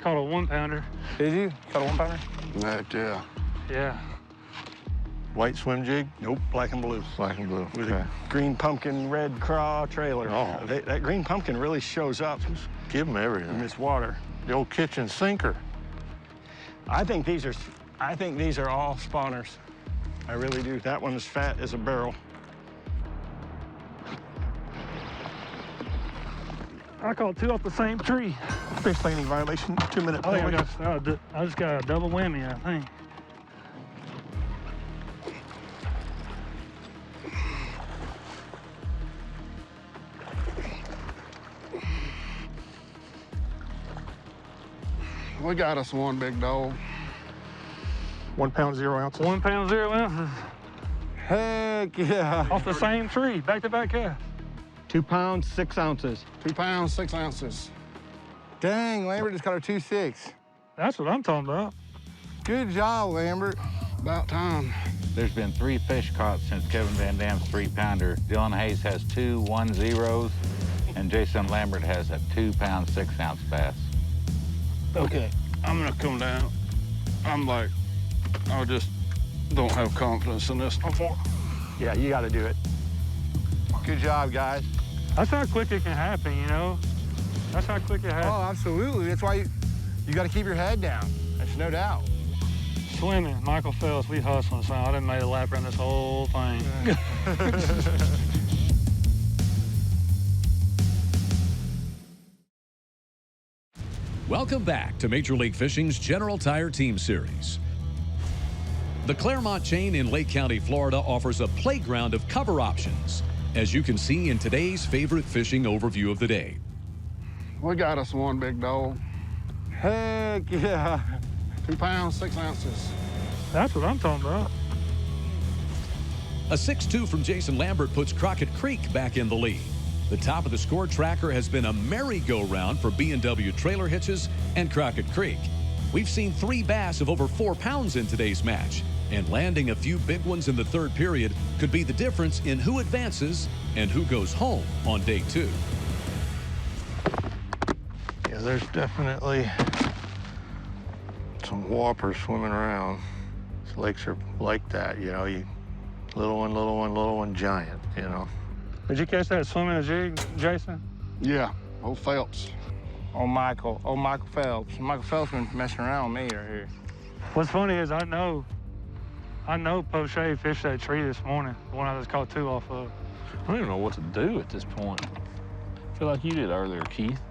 caught a 1-pounder. Did you? Caught a 1-pounder? Heck yeah. Yeah. White swim jig? Nope, black and blue. Black and blue. With Okay. a green pumpkin, red craw trailer. Oh. That green pumpkin really shows up Give him in everything. this water. The old kitchen sinker. I think these are all spawners. I really do. That one is fat as a barrel. I caught 2 off the same tree. Fish landing violation, 2-minute I think penalty. I just got a double whammy, I think. We got us one, big dog. 1 pound, 0 ounces. 1 pound, 0 ounces. Heck yeah. Off the same tree, back-to-back cast. 2 pounds, 6 ounces. 2 pounds, 6 ounces. Dang, Lambert just caught a 2.6. That's what I'm talking about. Good job, Lambert. About time. There's been 3 fish caught since Kevin Van Dam's 3-pounder. Dylan Hayes has 2 1-0s, and Jason Lambert has a 2 pound, 6 ounce bass. Okay, I'm gonna come down. I just don't have confidence in this. Yeah, you got to do it. Good job, guys. That's how quick it can happen, you know? That's how quick it happens. Oh, absolutely. That's why you got to keep your head down. There's no doubt. Swimming, Michael Phelps, we hustling, so I done made a lap around this whole thing. Welcome back to Major League Fishing's General Tire Team Series. The Claremont chain in Lake County, Florida offers a playground of cover options, as you can see in today's favorite fishing overview of the day. We got us one big dog. Heck yeah. 2 pounds, 6 ounces. That's what I'm talking about. A 6-2 from Jason Lambert puts Crockett Creek back in the lead. The top of the score tracker has been a merry-go-round for B&W Trailer Hitches and Crockett Creek. We've seen 3 bass of over 4 pounds in today's match, and landing a few big ones in the third period could be the difference in who advances and who goes home on day 2. Yeah, there's definitely some whoppers swimming around. These lakes are like that, you know, little one, little one, little one, giant, you know. Did you catch that swimming a jig, Jason? Yeah, old Phelps. Oh, Michael Phelps. Michael Phelps been messing around with me right here. What's funny is I know Poche fished that tree this morning, the one I just caught 2 off of. I don't even know what to do at this point. I feel like you did earlier, Keith.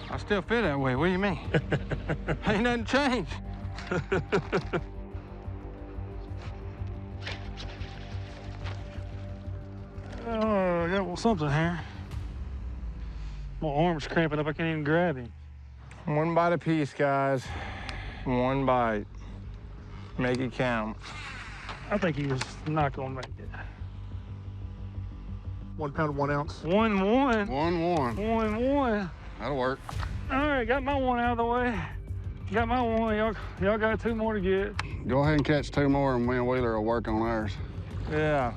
I still feel that way. What do you mean? Ain't nothing changed. Oh, I got something here. My arm's cramping up. I can't even grab him. 1 bite apiece, guys. 1 bite. Make it count. I think he was not gonna make it. 1 pound, 1 ounce. 1-1. 1-1. 1-1. That'll work. All right, got my 1 out of the way. Got my 1. Y'all got 2 more to get. Go ahead and catch 2 more, and me and Wheeler will work on ours. Yeah.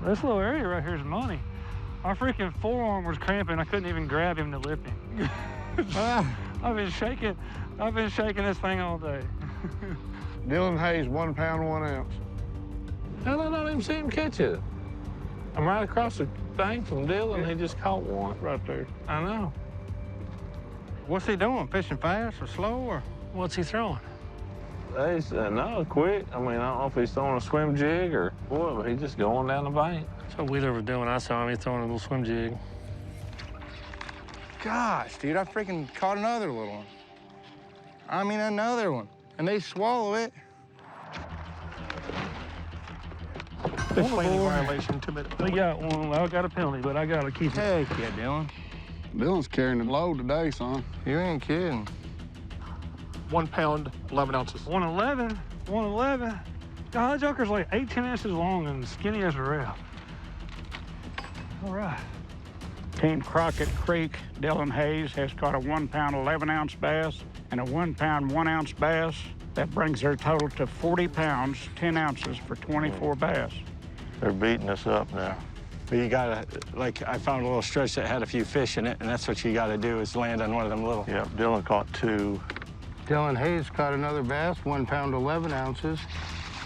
This little area right here is money. My freaking forearm was cramping. I couldn't even grab him to lift him. I've been shaking this thing all day. Dylan Hayes, 1 pound, 1 ounce. Hell, I don't even see him catch it. I'm right across the thing from Dylan. He just caught one right there. I know. What's he doing? Fishing fast or slow or? What's he throwing? He's no, quick. I mean, I don't know if he's throwing a swim jig or what, but he's just going down the bank. That's what Wheeler was doing. I saw him. He throwing a little swim jig. Gosh, dude, I freaking caught another little one. I mean, another one. And they swallow it. Fish landing violation, 2 minutes. We got 1. I got a penalty, but I gotta keep it. Heck yeah, Dylan. Dylan's carrying the load today, son. You ain't kidding. 1 pound, 11 ounces. 111. 111. God, that joker's like 18 inches long and skinny as a rail. All right. Team Crockett Creek, Dylan Hayes has caught a 1 pound, 11 ounce bass and a 1 pound, 1 ounce bass. That brings their total to 40 pounds, 10 ounces for 24 bass. They're beating us up now. But you gotta, like, I found a little stretch that had a few fish in it, and that's what you gotta do is land on one of them little. Yep, Dylan caught 2. Dylan Hayes caught another bass, 1 pound, 11 ounces.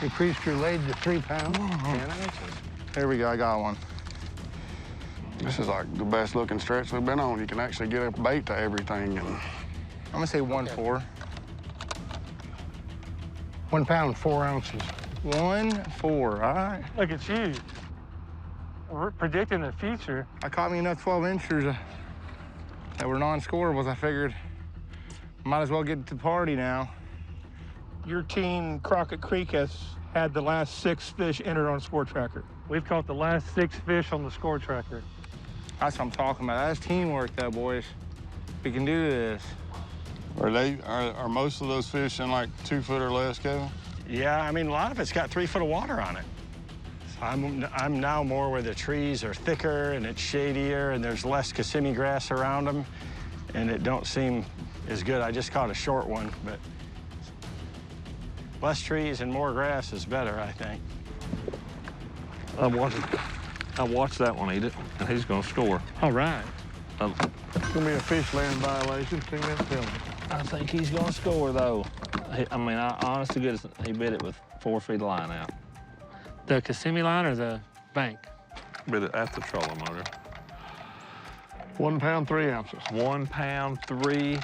Increased your lead to 3 pounds, 10 ounces. Here we go, I got one. This is like the best looking stretch we've been on. You can actually get a bait to everything. And I'm gonna say 1-4. 1 pound, 4 ounces. 1-4, all right. Look at you. We're predicting the future. I caught me enough 12-inchers that were non-scorables. I figured might as well get to the party now. Your team, Crockett Creek, has had the last 6 fish entered on Score Tracker. We've caught the last 6 fish on the score tracker. That's what I'm talking about. That's teamwork, though, boys. We can do this. Are most of those fish in like 2 foot or less, Kevin? Yeah, I mean, a lot of it's got 3 foot of water on it. So I'm now more where the trees are thicker and it's shadier and there's less Kissimmee grass around them, and it don't seem as good. I just caught a short one, but less trees and more grass is better, I think. I watched that one eat it, and he's going to score. All right. It's going to be a fish landing violation, 2-minute penalty. I think he's going to score, though. Honest to goodness, he bit it with 4 feet of line out. The Kissimmee line or the bank? Bit it at the trolling motor. 1 pound, 3 ounces. 1 pound, 3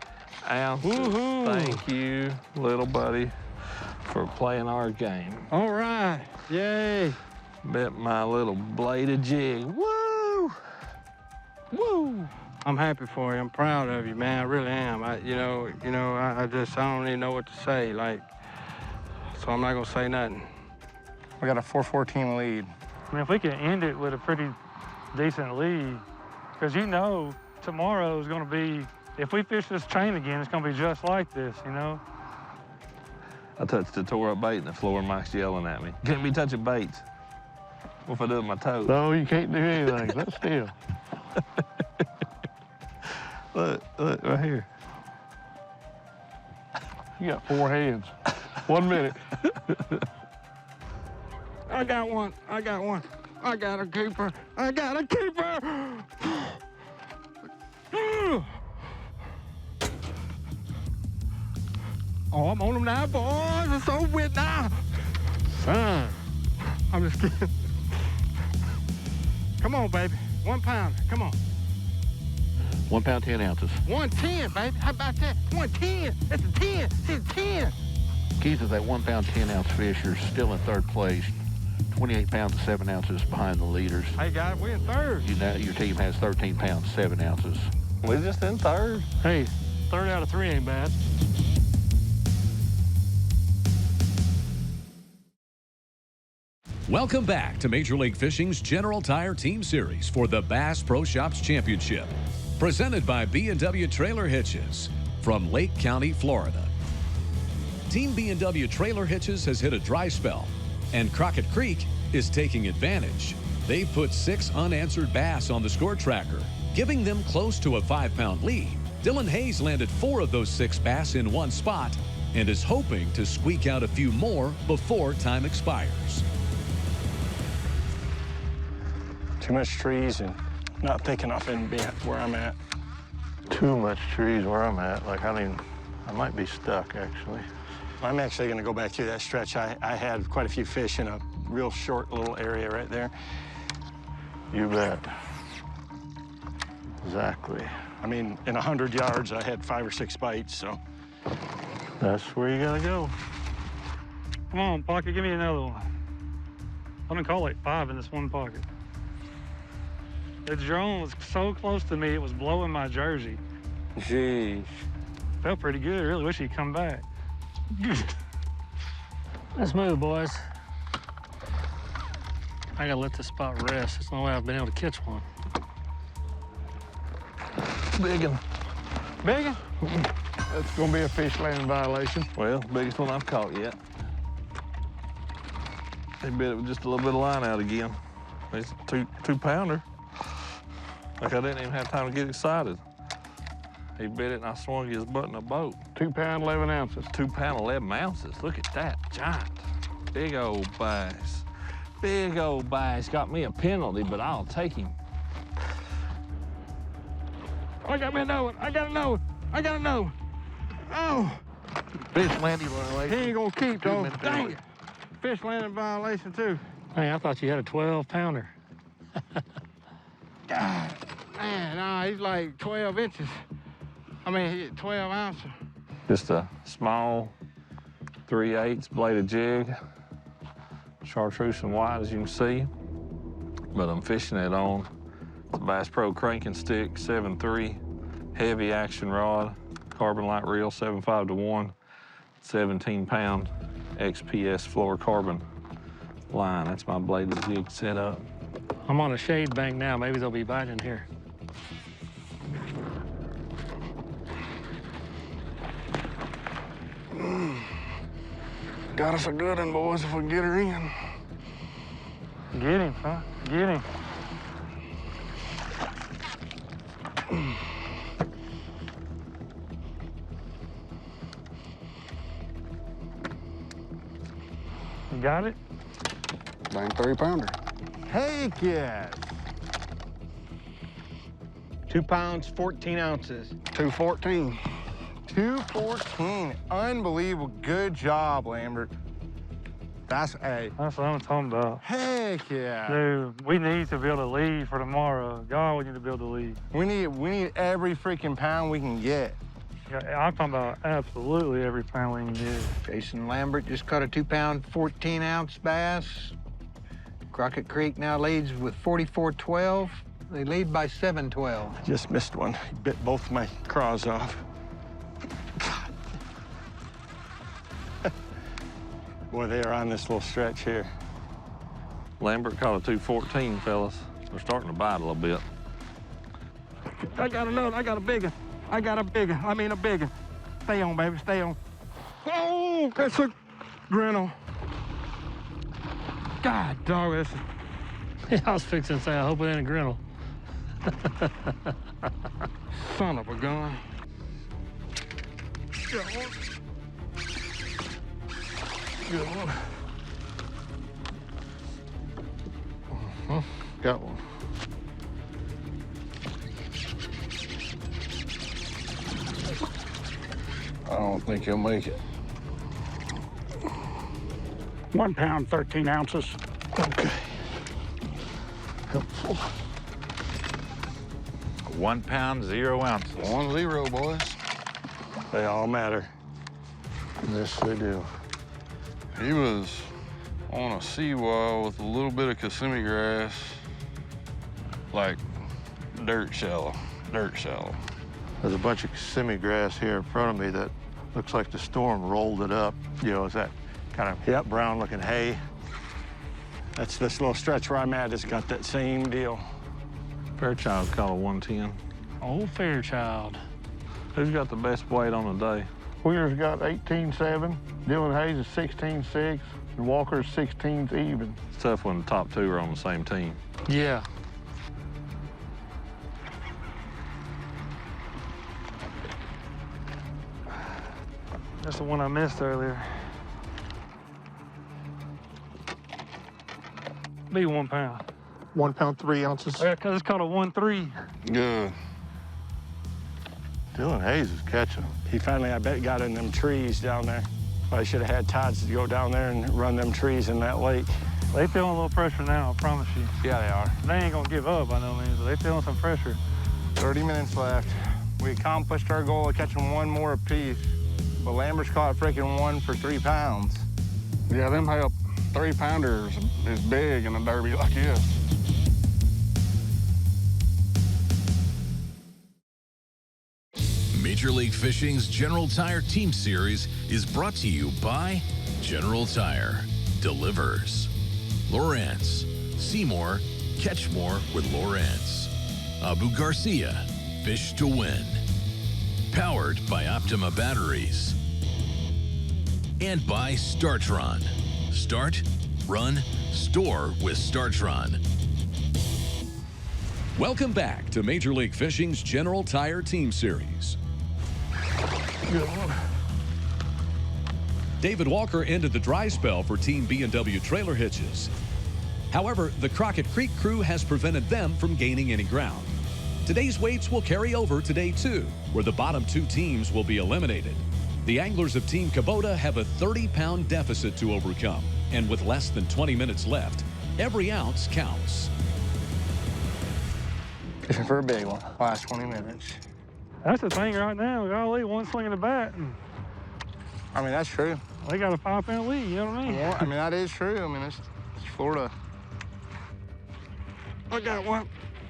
ounces. Woohoo. Thank you, little buddy, for playing our game. All right, yay. Bet my little bladed jig. Woo! Woo! I'm happy for you. I'm proud of you, man. I really am. I don't even know what to say. Like, so I'm not gonna say nothing. We got a 414 lead. I mean, if we can end it with a pretty decent lead, because you know tomorrow is going to be, if we fish this chain again, it's going to be just like this, you know? I touched the tore up bait in the floor and Mike's yelling at me. Can't be touching baits. What if I do it with my toes? No, you can't do anything. Sit still. Look, right here. You got 4 hands. 1 minute. I got one. I got one. I got a keeper. I got a keeper. Oh, I'm on them now, boys. It's over with now. Son. I'm just kidding. Come on, baby. 1 pounder. Come on. 1 pound, 10 ounces. 110, baby. How about that? 110. It's a 10. It's a 10. Keith, is that 1 pound, 10 ounce fish. You're still in third place. 28 pounds and 7 ounces behind the leaders. Hey, guys, we're in third. Your team has 13 pounds, 7 ounces. We're just in third. Hey, 3rd out of 3 ain't bad. Welcome back to Major League Fishing's General Tire Team Series for the Bass Pro Shops Championship. Presented by B&W Trailer Hitches from Lake County, Florida. Team B&W Trailer Hitches has hit a dry spell, and Crockett Creek is taking advantage. They've put 6 unanswered bass on the score tracker, giving them close to a 5-pound lead. Dylan Hayes landed 4 of those 6 bass in one spot and is hoping to squeak out a few more before time expires. Too much trees and not thick enough in being where I'm at. Too much trees where I'm at. Like, I might be stuck, actually. I'm actually going to go back through that stretch. I had quite a few fish in a real short little area right there. You bet. Exactly. I mean, in 100 yards, I had 5 or 6 bites, so. That's where you gotta go. Come on, pocket, give me another one. I'm gonna call like 5 in this one pocket. The drone was so close to me, it was blowing my jersey. Jeez. Felt pretty good. Really wish he'd come back. Let's move, boys. I gotta let this spot rest. It's the only way I've been able to catch one. Big one. Big one? That's gonna be a fish landing violation. Well, biggest one I've caught yet. They bit it with just a little bit of line out again. It's a 2-pounder. Like I didn't even have time to get excited. He bit it and I swung his butt in a boat. 2 pound, 11 ounces. 2 pound, 11 ounces. Look at that, giant. Big old bass. Big old bass. Got me a penalty, but I'll take him. I got me another one. I got another one. I got another one. Oh. Fish landing violation. He ain't gonna keep, though. Dang it. Fish landing violation, too. Hey, I thought you had a 12-pounder. God, man, nah, he's like 12 inches. I mean, he's 12 ounces. Just a small 3/8 bladed jig. Chartreuse and white, as you can see. But I'm fishing it on the Bass Pro cranking stick, 7.3, heavy action rod, carbon light reel, 7.5-1, 17-pound XPS fluorocarbon line. That's my bladed jig set up. I'm on a shade bank now. Maybe they'll be biting here. Got us a good one, boys, if we can get her in. Get him, huh? Get him. You got it? Dang 3-pounder. Heck yes. 2 pounds, 14 ounces. 214. 214. Unbelievable. Good job, Lambert. Hey. That's what I'm talking about. Heck yeah. Dude, we need to build a lead for tomorrow. God, we need to build a lead. We need every freaking pound we can get. Yeah, I'm talking about absolutely every pound we can get. Jason Lambert just caught a 2-pound, 14-ounce bass. Crockett Creek now leads with 44-12. They lead by 7-12. Just missed one. He bit both my craws off. Boy, they are on this little stretch here. Lambert caught a 214, fellas. They're starting to bite a little bit. I got another. I got a big one. I got a big one. I mean a big one. Stay on, baby. Stay on. Oh, that's a grinnell. God, dog, this is... Yeah, I was fixing to say, I hope it ain't a grinnell. Son of a gun. Good one. Got one. I don't think he'll make it. 1 pound, 13 ounces. Okay. Helpful. 1 pound, 0 ounces. 1-0, boys. They all matter. Yes, they do. He was on a seawall with a little bit of Kissimmee grass, like dirt shallow. There's a bunch of Kissimmee grass here in front of me that looks like the storm rolled it up. You know, it's that kind of brown-looking hay. That's this little stretch where I'm at. It's got that same deal. Fairchild caught a 110. Old Fairchild. Who's got the best weight on the day? Wheeler's got 18.7, Dylan Hayes is 16.6, and Walker's 16's even. It's tough when the top two are on the same team. Yeah. That's the one I missed earlier. Be 1 pound. 1 pound, 3 ounces. Yeah, because it's called a 1-3. Good. Dylan Hayes is catching. He finally, I bet, got in them trees down there. I should have had Todd's to go down there and run them trees in that lake. They feeling a little pressure now, I promise you. Yeah, they are. They ain't gonna give up by no means, but they feeling some pressure. 30 minutes left. We accomplished our goal of catching one more apiece, but Lambert's caught freaking 1 for 3 pounds. Yeah, them help 3-pounders is big in a derby like this. Major League Fishing's General Tire Team Series is brought to you by General Tire Delivers, Lawrence, Seymour, catch more with Lawrence, Abu Garcia, Fish to Win, powered by Optima Batteries, and by Startron. Start, run, store with Startron. Welcome back to Major League Fishing's General Tire Team Series. David Walker ended the dry spell for Team B&W Trailer Hitches. However, the Crockett Creek crew has prevented them from gaining any ground. Today's weights will carry over to day 2, where the bottom 2 teams will be eliminated. The anglers of Team Kubota have a 30-pound deficit to overcome, and with less than 20 minutes left, every ounce counts. Fishing for a big one. Last 20 minutes. That's the thing right now. Golly, one swing of the bat. And I mean, that's true. they got a 5-pound lead, you know what I mean? Yeah, I mean, that is true. I mean, it's Florida. I got one.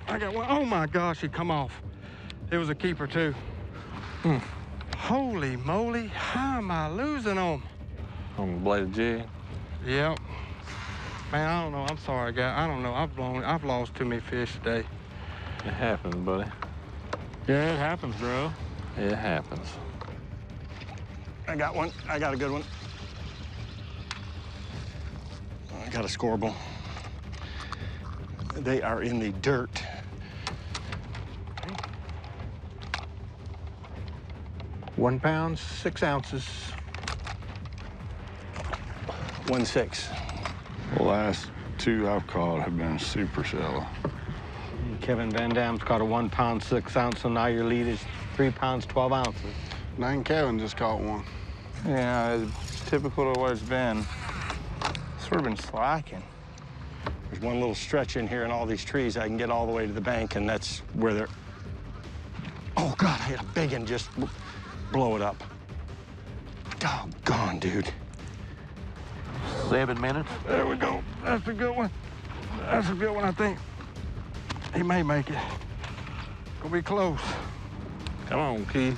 Oh my gosh, he come off. It was a keeper too. Holy moly, how am I losing on? On the bladed jig? Yep. Man, I don't know. I'm sorry, guy. I don't know. I've lost too many fish today. It happens, buddy. Yeah, it happens, bro. It happens. I got one. I got a good one. I got a scoreable. They are in the dirt. £1 pound, 6 ounces. 1.6. The last 2 I've caught have been super shallow. Kevin Van Dam's caught a 1 pound, 6 ounce, so now your lead is 3 pounds, 12 ounces. Kevin just caught one. Yeah, it's typical of what it's been. sort of been slacking. There's one little stretch in here in all these trees. I can get all the way to the bank, and that's where they're... Oh, God, I hit a big one. Just blow it up. Doggone, dude. 7 minutes. There we go. That's a good one. That's a good one, I think. He may make it. Gonna be close. Come on, Key. I don't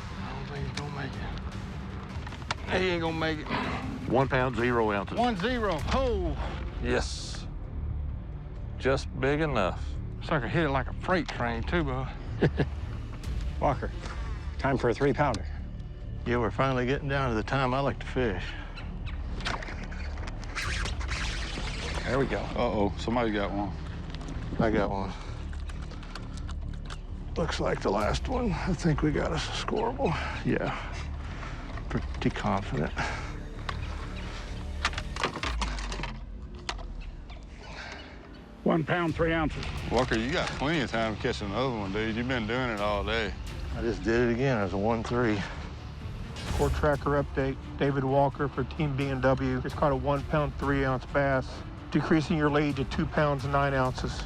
think he's gonna make it. He ain't gonna make it. 1 pound, 0 ounces. 1-0. Oh. Yes. Just big enough. Sucker hit it like a freight train, too, bud. Walker, time for a 3-pounder. Yeah, we're finally getting down to the time I like to fish. There we go. Uh-oh, somebody got one. I got one. Looks like the last one. I think we got us a scoreable. Yeah, pretty confident. £1 pound, 3 ounces. Walker, you got plenty of time to catch another one, dude. You've been doing it all day. I just did it again. It was a 1-3. Score tracker update. David Walker for Team B&W has caught a 1 pound, 3 ounce bass, decreasing your lead to 2 pounds, 9 ounces.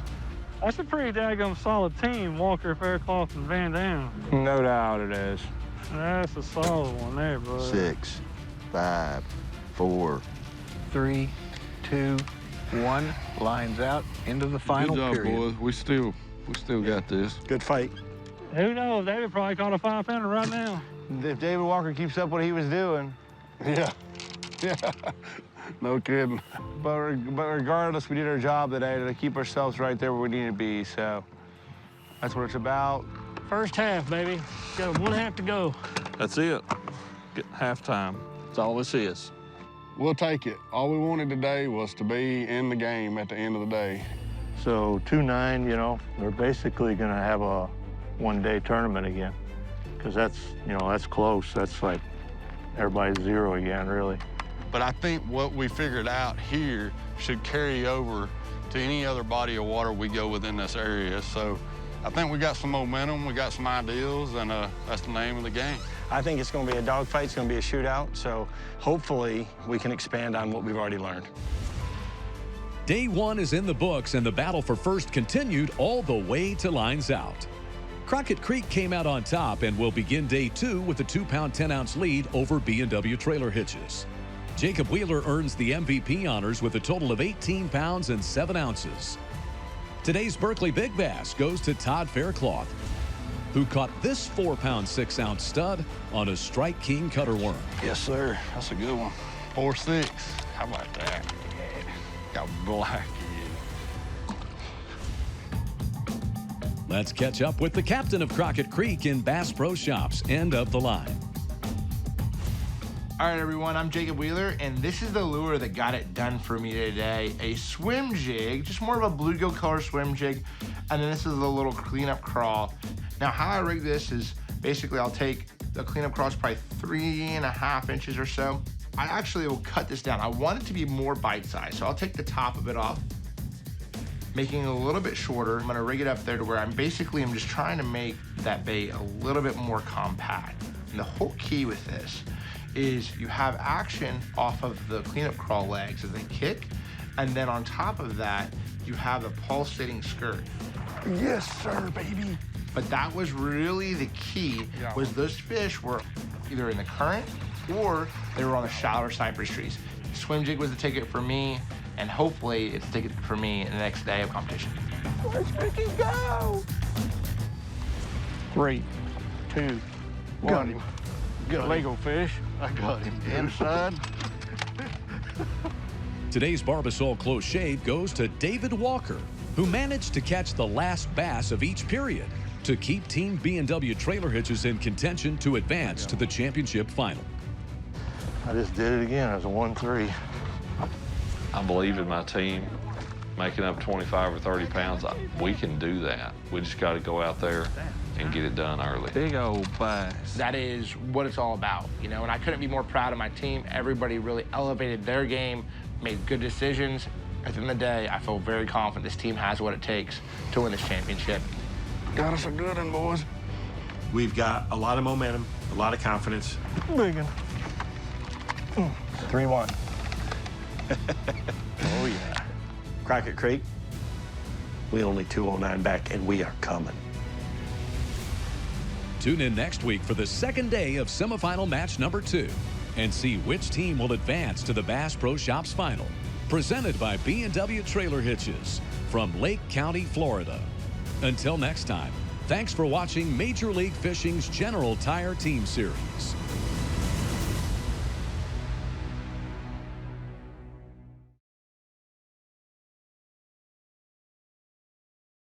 That's a pretty daggum solid team, Walker, Faircloth, and Van Dam. No doubt it is. That's a solid one there, bud. 6, 5, 4, 3, 2, 1. Lines out into the final Good job, period. boys. We still got this. Good fight. Who knows? David probably caught a 5-pounder right now. If David Walker keeps up what he was doing. Yeah. No kidding. But regardless, we did our job today to keep ourselves right there where we need to be, so that's what it's about. First half, baby. Got 1/2 to go. That's it. Get halftime. That's all this is. We'll take it. All we wanted today was to be in the game at the end of the day. So 2-9, you know, they're basically going to have a one-day tournament again, because that's, you know, that's close. That's like everybody's 0 again, really. But I think what we figured out here should carry over to any other body of water we go within this area. So I think we got some momentum, we got some ideals, and that's the name of the game. I think it's going to be a dogfight. It's going to be a shootout. So hopefully we can expand on what we've already learned. Day 1 is in the books, and the battle for first continued all the way to lines out. Crockett Creek came out on top and will begin day 2 with a 2 pound, 10 ounce lead over B&W Trailer Hitches. Jacob Wheeler earns the MVP honors with a total of 18 pounds and 7 ounces. Today's Berkeley Big Bass goes to Todd Faircloth, who caught this 4 pound, 6 ounce stud on a Strike King cutter worm. Yes, sir. That's a good one. 4-6. How about that? Got black. Let's catch up with the captain of Crockett Creek in Bass Pro Shops, end of the line. All right, everyone, I'm Jacob Wheeler, and this is the lure that got it done for me today. A swim jig, just more of a bluegill color swim jig, and then this is a little cleanup crawl. Now, how I rig this is basically I'll take the cleanup crawl, probably 3.5 inches or so. I actually will cut this down. I want it to be more bite-sized, so I'll take the top of it off, making it a little bit shorter. I'm gonna rig it up there to where I'm just trying to make that bait a little bit more compact. And the whole key with this is you have action off of the cleanup crawl legs as they kick, and then on top of that, you have a pulsating skirt. Yes, sir, baby. But that was really the key, was those fish were either in the current or they were on the shallower cypress trees. Swim jig was the ticket for me, and hopefully it's the ticket for me in the next day of competition. Let's freaking go. 3, 2, 1. Got him. Got Legal fish. I got him. Inside. Today's Barbasol Close Shave goes to David Walker, who managed to catch the last bass of each period to keep Team B&W Trailer Hitches in contention to advance to the championship final. I just did it again. It was a 1-3. I believe in my team making up 25 or 30 pounds. We can do that. We just got to go out there and get it done early. Big old bass. That is what it's all about, you know, and I couldn't be more proud of my team. Everybody really elevated their game, made good decisions. At the end of the day, I feel very confident this team has what it takes to win this championship. Got us a good one, boys. We've got a lot of momentum, a lot of confidence. Big one. 3-1. Oh, yeah. Crockett Creek, we only 209 back, and we are coming. Tune in next week for the second day of semifinal match number 2 and see which team will advance to the Bass Pro Shops Final. Presented by B&W Trailer Hitches from Lake County, Florida. Until next time, thanks for watching Major League Fishing's General Tire Team Series.